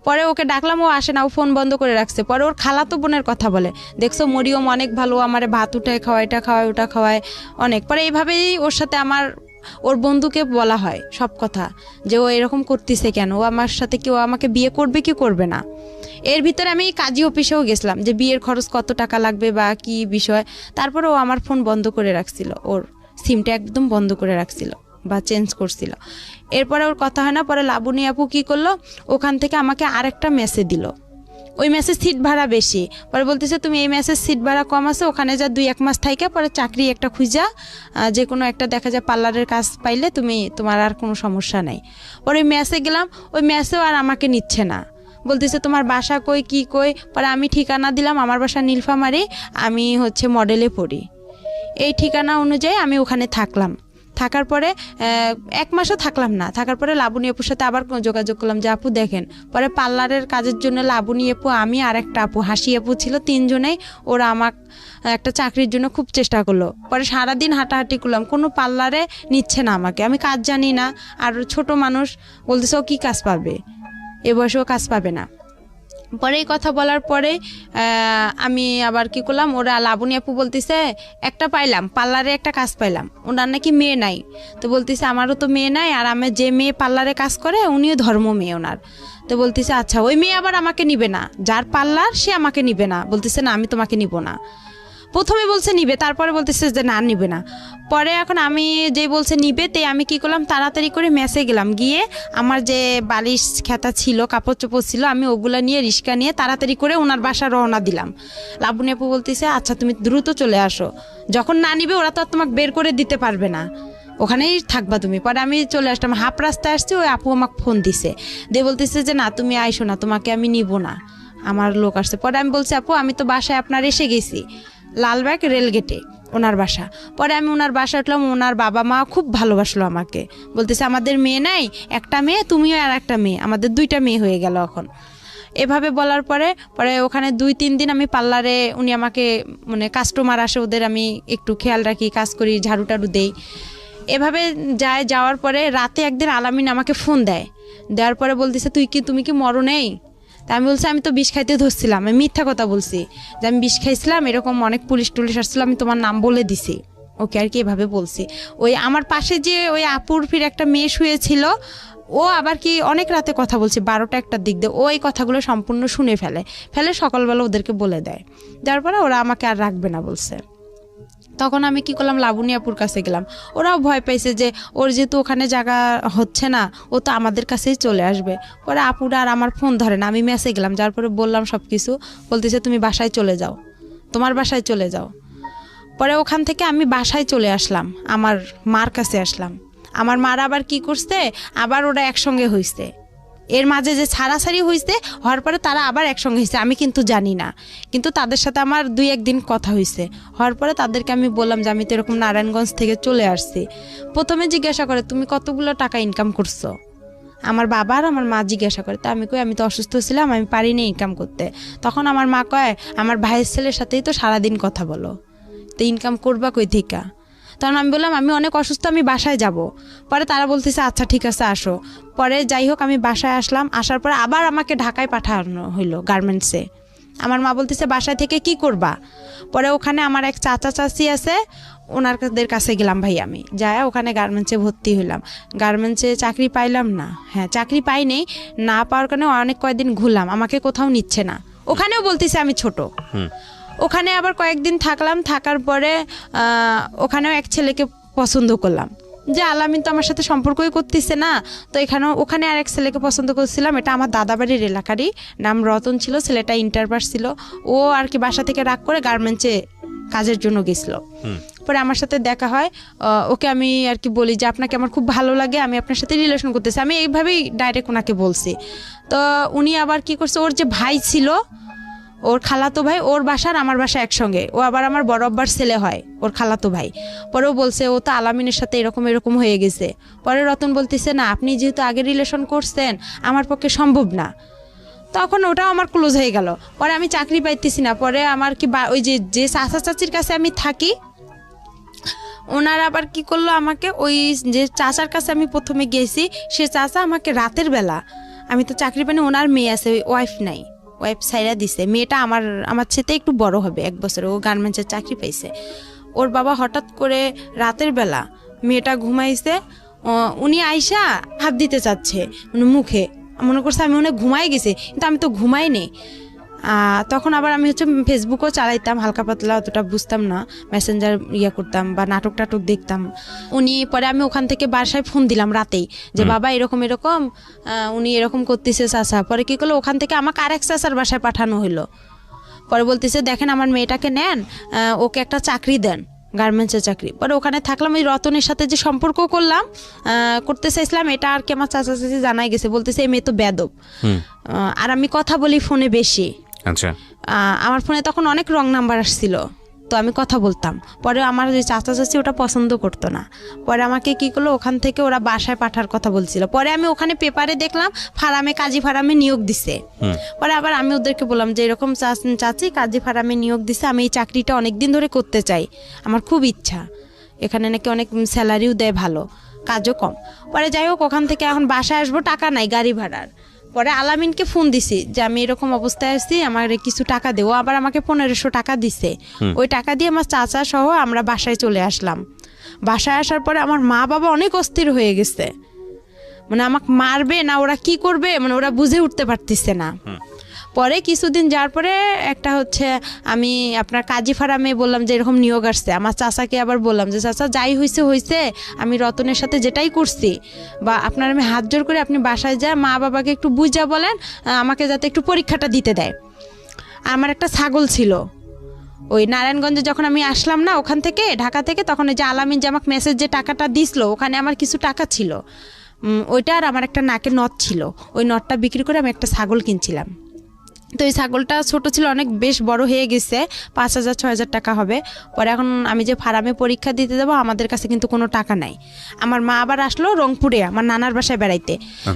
পরে ওকে ডাকলাম, ও আসে না, ও ফোন বন্ধ করে রাখছে। পরে ওর খালাতো বোনের কথা বলে, দেখছো মরিয়ম অনেক ভালো, আমার ভাত উঠায় খাওয়ায়, এটা খাওয়ায় ওটা খাওয়ায় অনেক। পরে এইভাবেই ওর সাথে ওর বন্ধুকে বলা হয় সব কথা, যে ও এরকম করতেছে কেন, ও আমার সাথে কেউ আমাকে বিয়ে করবে কি করবে না। এর ভিতরে আমি কাজী অফিসেও গেছিলাম যে বিয়ের খরচ কত টাকা লাগবে বা কি বিষয়। তারপরে ও আমার ফোন বন্ধ করে রাখছিল, ওর সিমটা একদম বন্ধ করে রাখছিল বা চেঞ্জ করছিল। এরপরে ওর কথা হয় না। পরে লাবণী আপু কী করলো, ওখান থেকে আমাকে আরেকটা মেসে দিল। ওই মেসের সিট ভাড়া বেশি। পরে বলতেছে তুমি এই মেসের সিট ভাড়া কম আছে, ওখানে যা 2-1 মাস থাইকে পরে চাকরি একটা খুঁজা, যে কোনো একটা দেখা যায় পার্লারের কাজ পাইলে তোমার আর কোনো সমস্যা নাই। পরে ওই মেসে গেলাম, ওই মেসেও আর আমাকে নিচ্ছে না। বলতেছে তোমার বাসা কই কি কই। পরে আমি ঠিকানা দিলাম, আমার বাসা নীলফামারী, আমি মডেলে পড়ি। এই ঠিকানা অনুযায়ী আমি ওখানে থাকলাম। থাকার পরে 1 মাসও থাকলাম না। থাকার পরে লাবণী আপুর সাথে আবার যোগাযোগ করলাম যে আপু দেখেন। পরে পার্লারের কাজের জন্য লাবণী আপু, আমি আর একটা আপু, হাসি আপু ছিল, 3 জনেই ওরা আমাকে একটা চাকরির জন্য খুব চেষ্টা করলো। পরে সারাদিন হাঁটাহাঁটি করলাম, কোনো পার্লারে নিচ্ছে না আমাকে। আমি কাজ জানি না, আর ছোট মানুষ, বলতেছে ও কী কাজ পাবে, এ বয়সেও কাজ পাবে না। পরে এই কথা বলার পরে আমি আবার কি করলাম, ওরা লাবণী আপু বলতেছে একটা পাইলাম, পার্লারে একটা কাজ পাইলাম, ওনার নাকি মেয়ে নাই। তো বলতেছে আমারও তো মেয়ে নাই, আর আমার যে মেয়ে পার্লারে কাজ করে উনিও ধর্ম মেয়ে ওনার। তো বলতেছে আচ্ছা ওই মেয়ে আবার আমাকে নিবে না, যার পার্লার সে আমাকে নিবে না। বলতেছে না আমি তোমাকে নিব না। প্রথমে বলছে নিবে, তারপরে বলতেছে যে না নিবে না। পরে এখন আমি যে বলছে নিবে, তে আমি কি করলাম, তাড়াতাড়ি করে মেসে গেলাম। গিয়ে আমার যে বালিশ খেতা ছিল, কাপড় চোপড় ছিল, আমি ওগুলা নিয়ে রিক্সা নিয়ে তাড়াতাড়ি করে ওনার বাসা রওনা দিলাম। লাবণী আপু বলতেছে আচ্ছা তুমি দ্রুত চলে আসো, যখন না নিবে ওরা তো আর তোমাকে বের করে দিতে পারবে না, ওখানেই থাকবা তুমি। পরে আমি চলে আসলাম, হাফ রাস্তায় আসছি, ওই আপু আমাকে ফোন দিছে, দিয়ে বলতেছে যে না তুমি আইসো না, তোমাকে আমি নিব না, আমার লোক আসছে। পরে আমি বলছি আপু আমি তো বাসায় আপনার এসে গেছি, লালবাগ রেলগেটে ওনার বাসা। পরে আমি ওনার বাসা উঠলাম, ওনার বাবা মা খুব ভালোবাসলো আমাকে, বলতেছে আমাদের মেয়ে নাই, একটা মেয়ে, তুমিও আর একটা মেয়ে, আমাদের 2টা মেয়ে হয়ে গেল এখন। এভাবে বলার পরে ওখানে 2-3 দিন আমি পার্লারে, উনি আমাকে কাস্টমার আসে ওদের আমি একটু খেয়াল রাখি, কাজ করি, ঝাড়ু টাড়ু দেই। এভাবে যাওয়ার পরে রাতে একদিন আলামিন আমাকে ফোন দেওয়ার পরে বলতেছে তুমি কি মরো নেই? তা আমি বলছি আমি তো বিষ খাইতে ধরছিলাম, আমি মিথ্যা কথা বলছি যে আমি বিষ খাইছিলাম, এরকম অনেক পুলিশ টুলিশ আসছিল, আমি তোমার নাম বলে দিছি ওকে আর কি, এভাবে বলছি। ওই আমার পাশে যে ওই আপুর ফির একটা মেয়ে শুয়েছিল, ও আবার কি অনেক রাতে কথা বলছে, 12টা-1টার দিক দিয়ে, ও এই কথাগুলো সম্পূর্ণ শুনে ফেলে সকালবেলা ওদেরকে বলে দেয়। যার পরে ওরা আমাকে আর রাখবে না বলছে। তখন আমি কি করলাম, লাবণী আপুর কাছে গেলাম। ওরাও ভয় পাইছে যে ওর যেহেতু ওখানে জায়গা হচ্ছে না, ও তো আমাদের কাছেই চলে আসবে। পরে আপুরা আর আমার ফোন ধরে না, আমি মেসে গেলাম, যার পরে বললাম সব কিছু। বলতেছে তুমি বাসায় চলে যাও, তোমার বাসায় চলে যাও। পরে ওখান থেকে আমি বাসায় চলে আসলাম, আমার মার কাছে আসলাম। আমার মার আবার কি করছে, আবার ওরা একসঙ্গে হয়েছে, এর মাঝে যে ছাড়াছাড়ি হয়েছে, হওয়ার পরে তারা আবার একসঙ্গে হয়েছে, আমি কিন্তু জানি না। কিন্তু তাদের সাথে আমার 2-1 দিন কথা হয়েছে। হওয়ার পরে তাদেরকে আমি বললাম যে আমি তো এরকম নারায়ণগঞ্জ থেকে চলে আসছি। প্রথমে জিজ্ঞাসা করে তুমি কতগুলো টাকা ইনকাম করছো, আমার বাবা আর আমার মা জিজ্ঞাসা করে। তা আমি কই আমি তো অসুস্থ ছিলাম, আমি পারিনি ইনকাম করতে। তখন আমার মা কয় আমার ভাইয়ের ছেলের সাথেই তো সারাদিন কথা বলো, তো ইনকাম করবা কই থেকে? তখন আমি বললাম আমি অনেক অসুস্থ, আমি বাসায় যাব। পরে তারা বলতেছে আচ্ছা ঠিক আছে আসো। পরে যাই হোক আমি বাসায় আসলাম, আসার পরে আবার আমাকে ঢাকায় পাঠানো হইলো গার্মেন্টসে। আমার মা বলতেছে বাসায় থেকে কি করবা? পরে ওখানে আমার এক চাচা চাচি আছে, ওনাদের কাছে গেলাম ভাই, আমি যাই ওখানে গার্মেন্টসে ভর্তি হইলাম। গার্মেন্টসে চাকরি পাইলাম না, হ্যাঁ চাকরি পাইনি, না পাওয়ার কারণে অনেক কয়েকদিন ঘুরলাম, আমাকে কোথাও নিচ্ছে না। ওখানেও বলতেছে আমি ছোট। ওখানে আবার কয়েকদিন থাকলাম, থাকার পরে ওখানেও এক ছেলেকে পছন্দ করলাম, যে আলামিন তো আমার সাথে সম্পর্কই করতেছে না। তো ওখানে আর এক ছেলেকে পছন্দ করছিলাম, এটা আমার দাদাবাড়ির এলাকারই, নাম রতন ছিল, ছেলেটা ইন্টার পাস ছিল। ও আর কি বাসা থেকে রাগ করে গার্মেন্টসে কাজের জন্য গেছিল। পরে আমার সাথে দেখা হয়, ওকে আমি আর কি বলি যে আপনাকে আমার খুব ভালো লাগে, আমি আপনার সাথে রিলেশন করতেছি, আমি এইভাবেই ডাইরেক্ট ওনাকে বলছি। তো উনি আবার কি করছে, ওর যে ভাই ছিল, ওর খালাতো ভাই, ওর বাসার আমার বাসা একসঙ্গে, ও আবার আমার বড় আব্বার ছেলে হয়, ওর খালাতো ভাই। পরেও বলছে ও তো আলামিনের সাথে এরকম হয়ে গেছে। পরে রতন বলতেছে না আপনি যেহেতু আগে রিলেশন করছেন আমার পক্ষে সম্ভব না। তখন ওটাও আমার ক্লোজ হয়ে গেল। পরে আমি চাকরি পাইতেছি না। পরে আমার কি ওই যে চাচা চাচির কাছে আমি থাকি, ওনারা আবার কি করলো, আমাকে ওই যে চাচার কাছে আমি প্রথমে গেছি, সে চাচা আমাকে রাতের বেলা, আমি তো চাকরি পাইনি, ওনার মেয়ে আছে, ওয়াইফ নাই, ওয়াইফ সাইরা দিছে, মেয়েটা আমার সাথে একটু বড় হবে 1 বছর, ও গার্মেন্টসের চাকরি পাইছে। ওর বাবা হঠাৎ করে রাতের বেলা মেয়েটা ঘুমাইছে, উনি আইসা হাত দিতে চাচ্ছে মানে মুখে, মনে করছে আমি অনেক ঘুমাই গেছি, কিন্তু আমি তো ঘুমাইনি। তখন আবার আমি হচ্ছে ফেসবুকও চালাইতাম হালকা পাতলা, অতটা বুঝতাম না, মেসেঞ্জার করতাম বা নাটক টাটক দেখতাম। উনি পরে আমি ওখান থেকে বাসায় ফোন দিলাম রাতেই যে বাবা এরকম এরকম উনি এরকম করতেছে চাচা। পরে কি করলো, ওখান থেকে আমাকে আরেক চাচার বাসায় পাঠানো হলো। পরে বলতেছে দেখেন আমার মেয়েটাকে নেন, ওকে একটা চাকরি দেন, গার্মেন্টসের চাকরি। পরে ওখানে থাকলাম, ওই রতনের সাথে যে সম্পর্ক করতে চাইছিলাম, এটা আর কি আমার চাচা চাচি জানাই গেছে, বলতেছে এই মেয়ে তো বেয়াদব। আর আমি কথা বলি ফোনে বেশি, আচ্ছা, আমার ফোনে তখন অনেক রং নাম্বার আসছিল, তো আমি কথা বলতাম। পরে আমার যে চাচা চাচি ওটা পছন্দ করতো না, পরে আমাকে কি করলো, ওখান থেকে ওরা বাসায় পাঠার কথা বলছিল। পরে আমি ওখানে পেপারে দেখলাম ফার্মে, কাজী ফার্মে নিয়োগ দিছে। পরে আবার আমি ওদেরকে বললাম যে এরকম চাচি কাজী ফার্মে নিয়োগ দিছে, আমি এই চাকরিটা অনেকদিন ধরে করতে চাই, আমার খুব ইচ্ছা, এখানে নাকি অনেক স্যালারিও দেয় ভালো, কাজও কম। পরে যাই হোক, ওখান থেকে এখন বাসায় আসবো, টাকা নাই গাড়ি ভাড়ার। পরে আলামিনকে ফোন দিছি যে আমি এরকম অবস্থায় আছি, আমার কিছু টাকা দেও। আবার আমাকে 1500 টাকা দিছে, ওই টাকা দিয়ে আমার চাচা সহ আমরা বাসায় চলে আসলাম। বাসায় আসার পরে আমার মা বাবা অনেক অস্থির হয়ে গেছে, মানে আমাকে মারবে না ওরা কি করবে, মানে ওরা বুঝে উঠতে পারতেছে না। পরে কিছুদিন যাওয়ার পরে একটা হচ্ছে আমি আপনার কাজী ফার্মে বললাম যে এরকম নিয়োগ আসছে, আমার চাচাকে আবার বললাম যে চাচা যাই হয়েছে, আমি রতনের সাথে যেটাই করছি, বা আপনার আমি হাত জোর করে আপনি বাসায় যায় মা বাবাকে একটু বুঝা বলেন আমাকে যাতে একটু পরীক্ষাটা দিতে দেয়। আমার একটা ছাগল ছিল, ওই নারায়ণগঞ্জে যখন আমি আসলাম না ওখান থেকে ঢাকা থেকে, তখন ওই যে আলামিন যে আমাকে মেসেজ যে টাকাটা দিছিল, ওখানে আমার কিছু টাকা ছিল, ওইটা আর আমার একটা নাকের নথ ছিল, ওই নথটা বিক্রি করে আমি একটা ছাগল কিনছিলাম। তো এই ছাগলটা ছোট ছিল, অনেক বেশ বড় হয়ে গেছে, 5000-6000 টাকা হবে। পরে এখন আমি যে ফার্মে পরীক্ষা দিতে যাবো, আমাদের কাছে কিন্তু কোনো টাকা নাই। আমার মা আবার আসলো রংপুরে আমার নানার বাসায় বেড়াইতে,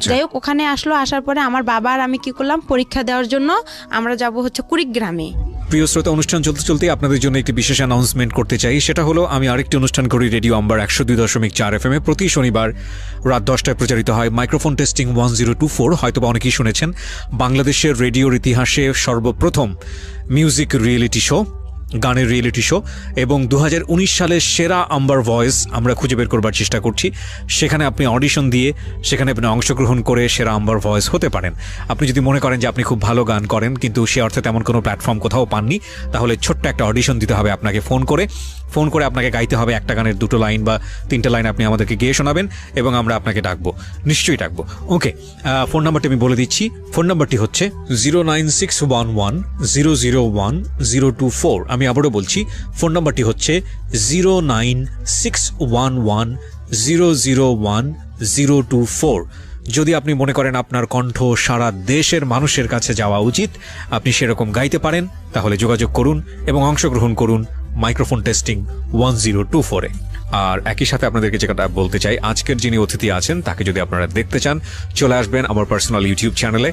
যাই হোক ওখানে আসলো, আসার পরে আমার বাবা আর আমি কি করলাম, পরীক্ষা দেওয়ার জন্য আমরা যাব হচ্ছে কুড়িগ্রামে। প্রিয় শ্রোতা, অনুষ্ঠান চলতে চলতে আপনাদের জন্য একটি বিশেষ অ্যানাউন্সমেন্ট করতে চাই। সেটা হলো আমি আরেকটি অনুষ্ঠান করি রেডিও আম্বার 102.4 FM প্রতি শনিবার রাত 10টায় প্রচারিত হয় মাইক্রোফোন টেস্টিং 1024। হয়তোবা অনেকেই শুনেছেন, বাংলাদেশের রেডিওর ইতিহাসে সর্বপ্রথম মিউজিক রিয়েলিটি শো, গানের রিয়েলিটি শো, এবং 2019 সালের সেরা আম্বার ভয়েস আমরা খুঁজে বের করবার চেষ্টা করছি। সেখানে আপনি অডিশন দিয়ে সেখানে আপনি অংশগ্রহণ করে সেরা আম্বার ভয়েস হতে পারেন। আপনি যদি মনে করেন যে আপনি খুব ভালো গান করেন কিন্তু সে অর্থে তেমন কোনো প্ল্যাটফর্ম কোথাও পাননি, তাহলে ছোট্ট একটা অডিশন দিতে হবে আপনাকে, ফোন করে আপনাকে গাইতে হবে একটা গানের 2টো লাইন বা 3টে লাইন আপনি আমাদেরকে গেয়ে শোনাবেন এবং আমরা আপনাকে ডাকবো, নিশ্চয়ই ডাকবো। ওকে, ফোন নাম্বারটি আমি বলে দিচ্ছি। ফোন নাম্বারটি হচ্ছে 09611001024। আমি আবারও বলছি, ফোন নাম্বারটি হচ্ছে 09611001024। যদি আপনি মনে করেন আপনার কণ্ঠ সারা দেশের মানুষের কাছে যাওয়া উচিত, আপনি সেরকম গাইতে পারেন, তাহলে যোগাযোগ করুন এবং অংশগ্রহণ করুন মাইক্রোফোন টেস্টিং 1024-এ। আর একই সাথে আপনাদেরকে যেটা বলতে চাই, আজকের যিনি অতিথি আছেন তাকে যদি আপনারা দেখতে চান, চলে আসবেন আমার পার্সোনাল ইউটিউব চ্যানেলে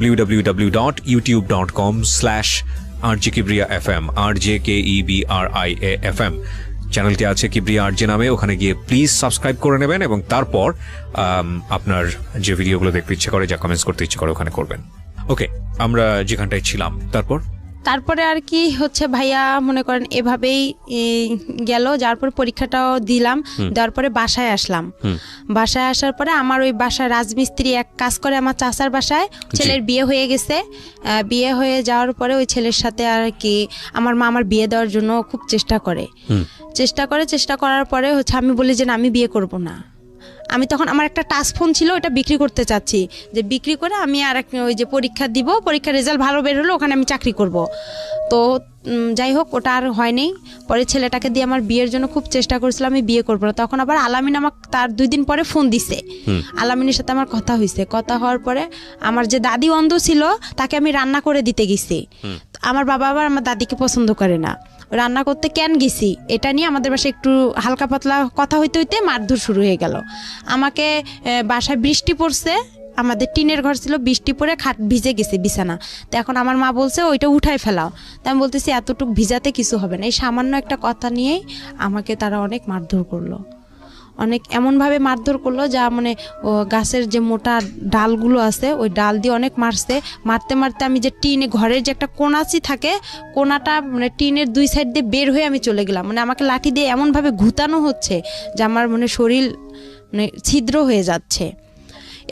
www.youtube.com/RJKibriya FM, RJKEBRIA FM। চ্যানেলটি আছে কিবরিয়া আরজে নামে, ওখানে গিয়ে প্লিজ সাবস্ক্রাইব করে নেবেন এবং তারপর আপনার যে ভিডিওগুলো দেখতে ইচ্ছে করে, যা কমেন্টস করতে ইচ্ছে করে ওখানে করবেন। ওকে, আমরা যেখানটায় ছিলাম তারপরে আর কি হচ্ছে ভাইয়া মনে করেন এভাবেই গেল, যার পরে পরীক্ষাটাও দিলাম, দেওয়ার পরে বাসায় আসলাম। বাসায় আসার পরে আমার ওই বাসায় রাজমিস্ত্রি এক কাজ করে আমার চাচার বাসায়, ছেলের বিয়ে হয়ে গেছে। বিয়ে হয়ে যাওয়ার পরে ওই ছেলের সাথে আর কি আমার মা আমার বিয়ে দেওয়ার জন্য খুব চেষ্টা করার পরে হচ্ছে আমি বলি যে না, আমি বিয়ে করব না। আমি তখন আমার একটা টাচ ফোন ছিল, ওটা বিক্রি করতে চাচ্ছি, যে বিক্রি করে আমি আর ওই যে পরীক্ষা দিব, পরীক্ষার রেজাল্ট ভালো বের হলো, ওখানে আমি চাকরি করব। তো যাই হোক ওটা আর হয়নি। পরে ছেলেটাকে দিয়ে আমার বিয়ের জন্য খুব চেষ্টা করেছিলাম, আমি বিয়ে করবো না। তখন আবার আলামিন আমাকে তার 2 দিন পরে ফোন দিছে, আলামিনের সাথে আমার কথা হয়েছে। কথা হওয়ার পরে আমার যে দাদি অন্ধ ছিল তাকে আমি রান্না করে দিতে গেছি। আমার বাবা আবার আমার দাদিকে পছন্দ করে না, রান্না করতে কেন গেছি এটা নিয়ে আমাদের বাসায় একটু হালকা পাতলা কথা হইতে হইতে মারধর শুরু হয়ে গেল। আমাকে বাসায় বৃষ্টি পড়ছে, আমাদের টিনের ঘর ছিল, বৃষ্টি পড়ে খাট ভিজে গেছে বিছানা। তো এখন আমার মা বলছে ওইটা উঠায় ফেলাও। তো আমি বলতেছি এতটুকু ভিজাতে কিছু হবে না। এই সামান্য একটা কথা নিয়েই আমাকে তারা অনেক মারধর করলো, অনেক এমনভাবে মারধর করলো যা মানে ও গাছের যে মোটা ডালগুলো আছে ওই ডাল দিয়ে অনেক মারছে। মারতে মারতে আমি যে টিনে ঘরের যে একটা কোনাচি থাকে, কোনাটা মানে টিনের 2 সাইড দিয়ে বের হয়ে আমি চলে গেলাম। মানে আমাকে লাঠি দিয়ে এমনভাবে ঘুতানো হচ্ছে যে আমার মানে শরীর মানে ছিদ্র হয়ে যাচ্ছে।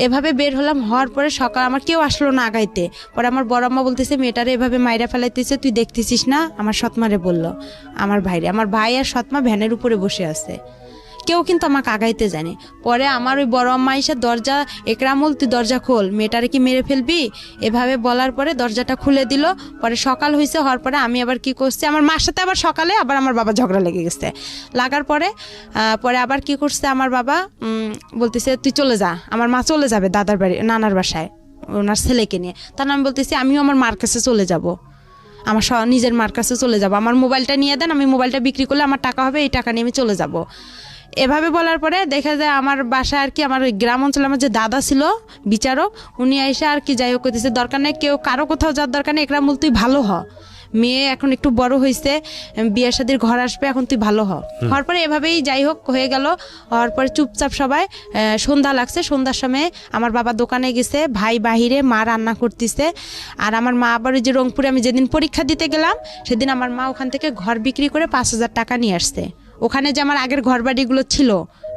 এভাবে বের হলাম, হওয়ার পরে সকাল আমার কেউ আসলো না আগাইতে। পরে আমার বড় আম্মা বলতেছে মেয়েটারে এভাবে মাইরা ফেলাইতেছে, তুই দেখতেছিস না? আমার সৎমারে বলল, আমার ভাই আর সৎমা ভ্যানের উপরে বসে আছে, কেউ কিন্তু আমাকে আগাইতে জানে। পরে আমার ওই বড় আম্মা এসে দরজা, একরামুল তুই দরজা খোল, মেয়েটারে কি মেরে ফেলবি, এভাবে বলার পরে দরজাটা খুলে দিল। পরে সকাল হয়েছে, হওয়ার পরে আমি আবার কি করছি, আমার মার সাথে আবার সকালে আবার আমার বাবা ঝগড়া লেগে গেছে। লাগার পরে পরে আবার কি করছে আমার বাবা, বলতেছে তুই চলে যা। আমার মা চলে যাবে দাদার বাড়ি, নানার বাসায় ওনার ছেলেকে নিয়ে। তার আমি বলতেছি আমিও আমার মার কাছে চলে যাব, আমার নিজের মার কাছে চলে যাব, আমার মোবাইলটা নিয়ে দেন, আমি মোবাইলটা বিক্রি করলে আমার টাকা হবে, এই টাকা নিয়ে আমি চলে যাব। এভাবে বলার পরে দেখা যায় আমার বাসায় আর কি আমার ওই গ্রাম অঞ্চলে আমার যে দাদা ছিল বিচারক, উনি এসে আর কি যাই হোক করতেছে, দরকার নেই কেউ কারো কোথাও যাওয়ার দরকার নেই, একরামুল তুই ভালো হ, মেয়ে এখন একটু বড় হয়েছে, বিয়ের শাদীর ঘর আসবে, এখন তুই ভালো হ। হওয়ার পরে এভাবেই যাই হোক হয়ে গেল। হওয়ার পরে চুপচাপ সবাই সন্ধ্যা লাগছে, সন্ধ্যার সময় আমার বাবা দোকানে গেছে, ভাই বাহিরে, মা রান্না করতেছে। আর আমার মা আবার ওই যে রংপুরে আমি যেদিন পরীক্ষা দিতে গেলাম সেদিন আমার মা ওখান থেকে ঘর বিক্রি করে 5,000 টাকা নিয়ে আসছে। ওখানে যে আমার আগের ঘর বাড়িগুলো ছিল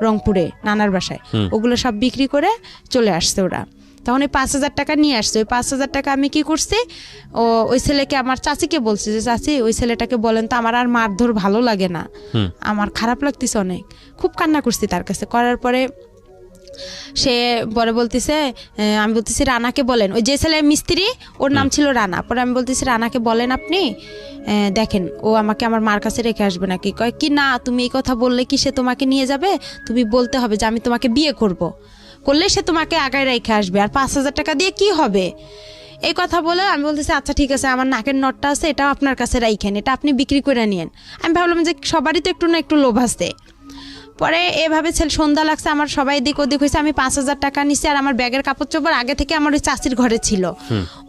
রংপুরে নানার বাসায়, ওগুলো সব বিক্রি করে চলে আসছে ওরা। তখন ওই 5,000 টাকা নিয়ে আসছে। ওই 5,000 টাকা আমি কি করছি, ওই ছেলেকে আমার চাচিকে বলছি যে চাচি ওই ছেলেটাকে বলেন তো আমার আর মারধর ভালো লাগে না, আমার খারাপ লাগতেছে অনেক। খুব কান্না করছি তার কাছে। করার পরে সে পরে বলতেছে, আমি বলতেছি রানাকে বলেন, ওই যে ছেলে মিস্ত্রি ওর নাম ছিল রানা। পরে আমি বলতেছি রানাকে বলেন আপনি, দেখেন ও আমাকে আমার মার কাছে রেখে আসবে নাকি। কয় কি না, তুমি এই কথা বললে কি সে তোমাকে নিয়ে যাবে, তুমি বলতে হবে যে আমি তোমাকে বিয়ে করলে সে তোমাকে আগায় রেখে আসবে, আর 5,000 টাকা দিয়ে কি হবে। এই কথা বলে আমি বলতেছি আচ্ছা ঠিক আছে, আমার নাকের নটটা আছে, এটাও আপনার কাছে রাইখেন, এটা আপনি বিক্রি করে নিয়েন। আমি ভাবলাম যে সবারই তো একটু না একটু লোভ আছে। পরে এভাবে সন্ধ্যা লাগছে, আমার সবাই দিক ওদিক হয়েছে, আমি 5,000 টাকা নিছি। আর আমার ব্যাগের কাপড় চোপড় আগে থেকে আমার ওই চাচির ঘরে ছিল,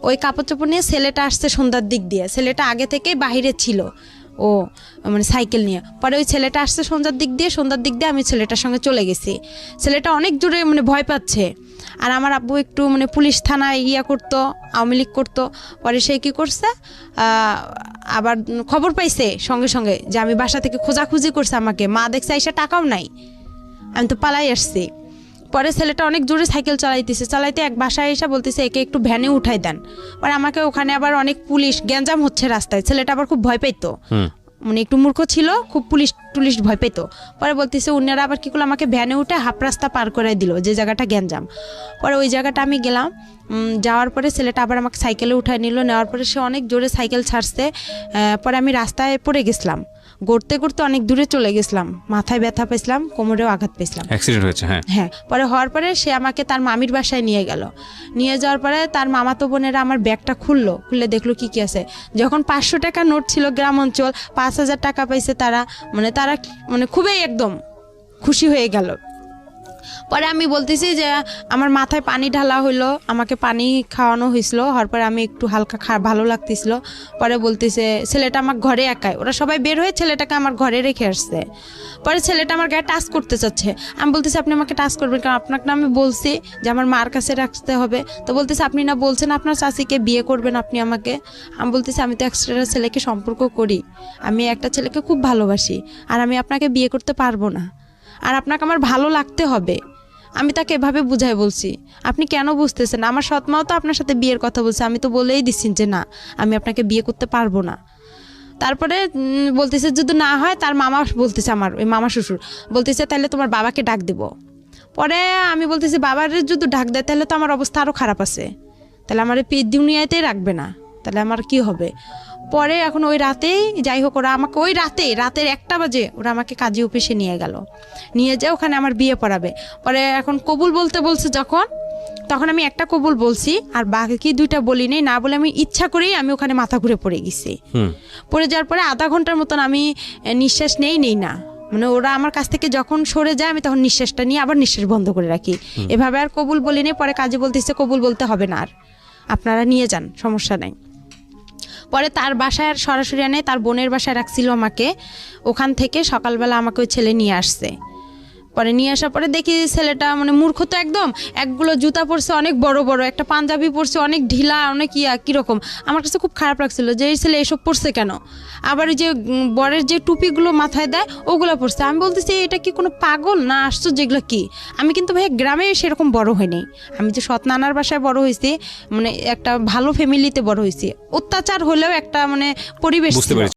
ওই কাপড় চোপড় নিয়ে ছেলেটা আসছে সন্ধ্যার দিক দিয়ে। ছেলেটা আগে থেকেই বাহিরে ছিল, ও মানে সাইকেল নিয়ে। পরে ওই ছেলেটা আসছে সন্ধ্যার দিক দিয়ে আমি ছেলেটার সঙ্গে চলে গেছি। ছেলেটা অনেক জোরে মানে ভয় পাচ্ছে। আর আমার আব্বু একটু মানে পুলিশ থানায় করতো, আওয়ামী লীগ করতো। পরে সে কী করছে, আবার খবর পাইছে সঙ্গে সঙ্গে যে আমি বাসা থেকে খোঁজাখুঁজি করছে আমাকে। মা দেখছে এসে টাকাও নাই, আমি তো পালাই আসছি। পরে ছেলেটা অনেক জোরে সাইকেল চালাইতে এক বাসায় এসে বলতেছে একে একটু ভ্যানে উঠাই দেন। পরে আমাকে ওখানে আবার অনেক পুলিশ, গ্যাঞ্জাম হচ্ছে রাস্তায়। ছেলেটা আবার খুব ভয় পাইতো, মানে একটু মূর্খ ছিল, খুব পুলিশ ভয় পেত। পরে বলতেছে উনারা আবার কি করলো, আমাকে ভ্যানে উঠে হাফ রাস্তা পার করে দিল, যে জায়গাটা গ্যাঞ্জাম। পরে ওই জায়গাটা আমি গেলাম, যাওয়ার পরে ছেলেটা আবার আমাকে সাইকেলে উঠায় নিল। নেওয়ার পরে সে অনেক জোরে সাইকেল ছাড়ছে। পরে আমি রাস্তায় পড়ে গেছিলাম, গড়তে অনেক দূরে চলে গেছিলাম, মাথায় ব্যথা পেয়েছিলাম, কোমরেও আঘাত পেয়েছিলাম, অ্যাক্সিডেন্ট হয়েছে। হ্যাঁ। পরে হওয়ার পরে সে আমাকে তার মামির বাসায় নিয়ে গেল। নিয়ে যাওয়ার পরে তার মামাতো বোনেরা আমার ব্যাগটা খুলে দেখলো কি আছে। যখন 500 টাকা নোট ছিল, গ্রাম অঞ্চল, 5,000 টাকা পাইছে তারা মানে খুবই একদম খুশি হয়ে গেল। পরে আমি বলতেছি যে আমার মাথায় পানি ঢালা হইলো, আমাকে পানি খাওয়ানো হয়েছিল। হওয়ার পরে আমি একটু হালকা ভালো লাগতেছিল। পরে বলতেছে ছেলেটা আমার ঘরে একাই, ওরা সবাই বের হয়ে ছেলেটাকে আমার ঘরে রেখে আসছে। পরে ছেলেটা আমার গায়ে টাচ করতে চাচ্ছে। আমি বলতেছি আপনি আমাকে টাচ করবেন কারণ আপনাকে না আমি বলছি যে আমার মার কাছে রাখতে হবে। তো বলতেছে আপনি না বলছেন আপনার চাচিকে বিয়ে করবেন আপনি আমাকে। আমি বলতেছি আমি তো একটা ছেলেকে সম্পর্ক করি, আমি একটা ছেলেকে খুব ভালোবাসি, আর আমি আপনাকে বিয়ে করতে পারবো না, আর আপনাকে আমার ভালো লাগতে হবে। আমি তাকে এভাবে বুঝাই বলছি, আপনি কেন বুঝতেছেন? আমার সৎমাও তো আপনার সাথে বিয়ের কথা বলছে, আমি তো বলেই দিচ্ছি যে না আমি আপনাকে বিয়ে করতে পারবো না। তারপরে বলতেছে যদি না হয়, তার মামা বলতেছে, আমার ওই মামা শ্বশুর বলতেছে তাহলে তোমার বাবাকে ডাক দিব। পরে আমি বলতেছি বাবার যদি ডাক দেয় তাহলে তো আমার অবস্থা আরও খারাপ আছে, তাহলে আমার এই দুনিয়াতেই রাখবে না, তাহলে আমার কি হবে। পরে এখন ওই রাতেই যাই হোক ওরা আমাকে ওই রাতের 1টা বাজে ওরা আমাকে কাজী অফিসে নিয়ে গেল, নিয়ে যায় ওখানে আমার বিয়ে পড়াবে। পরে এখন কবুল বলতে বলছে তখন আমি একটা কবুল বলছি, আর বাকি 2টা বলি নেই, না বলে আমি ইচ্ছা করেই আমি ওখানে মাথা ঘুরে পড়ে গেছি। পড়ে যাওয়ার পরে আধা ঘন্টার মতন আমি নিঃশ্বাস নেই না, মানে ওরা আমার কাছ থেকে যখন সরে যায় আমি তখন নিঃশ্বাসটা নিয়ে আবার নিঃশ্বাস বন্ধ করে রাখি। এভাবে আর কবুল বলিনি। পরে কাজে বলতেছে কবুল বলতে হবে না, আর আপনারা নিয়ে যান, সমস্যা নাই। পরে তার বাসায় আর সরাসরি আনে, তার বোনের বাসায় রাখছিল আমাকে। ওখান থেকে সকালবেলা আমাকে ওই ছেলে নিয়ে আসছে। পরে নিয়ে আসার পরে দেখি ছেলেটা মানে মূর্খ তো একদম, একগুলো জুতা পরছে অনেক বড় বড়, একটা পাঞ্জাবি পরছে অনেক ঢিলা, অনেক কীরকম। আমার কাছে খুব খারাপ লাগছিল যে এই ছেলে এসব পরছে কেন। আবার ওই যে বরের যে টুপিগুলো মাথায় দেয় ওগুলো পরছে। আমি বলতেছি এটা কি কোনো পাগল না আশ্চর্য, যেগুলো কি। আমি কিন্তু ভাই গ্রামে সেরকম বড় হইনি, আমি যে সৎ নানার বাসায় বড় হয়েছি, মানে একটা ভালো ফ্যামিলিতে বড় হয়েছি। অত্যাচার হলেও একটা মানে পরিবেশ বুঝতে ছিল। পেরেছি।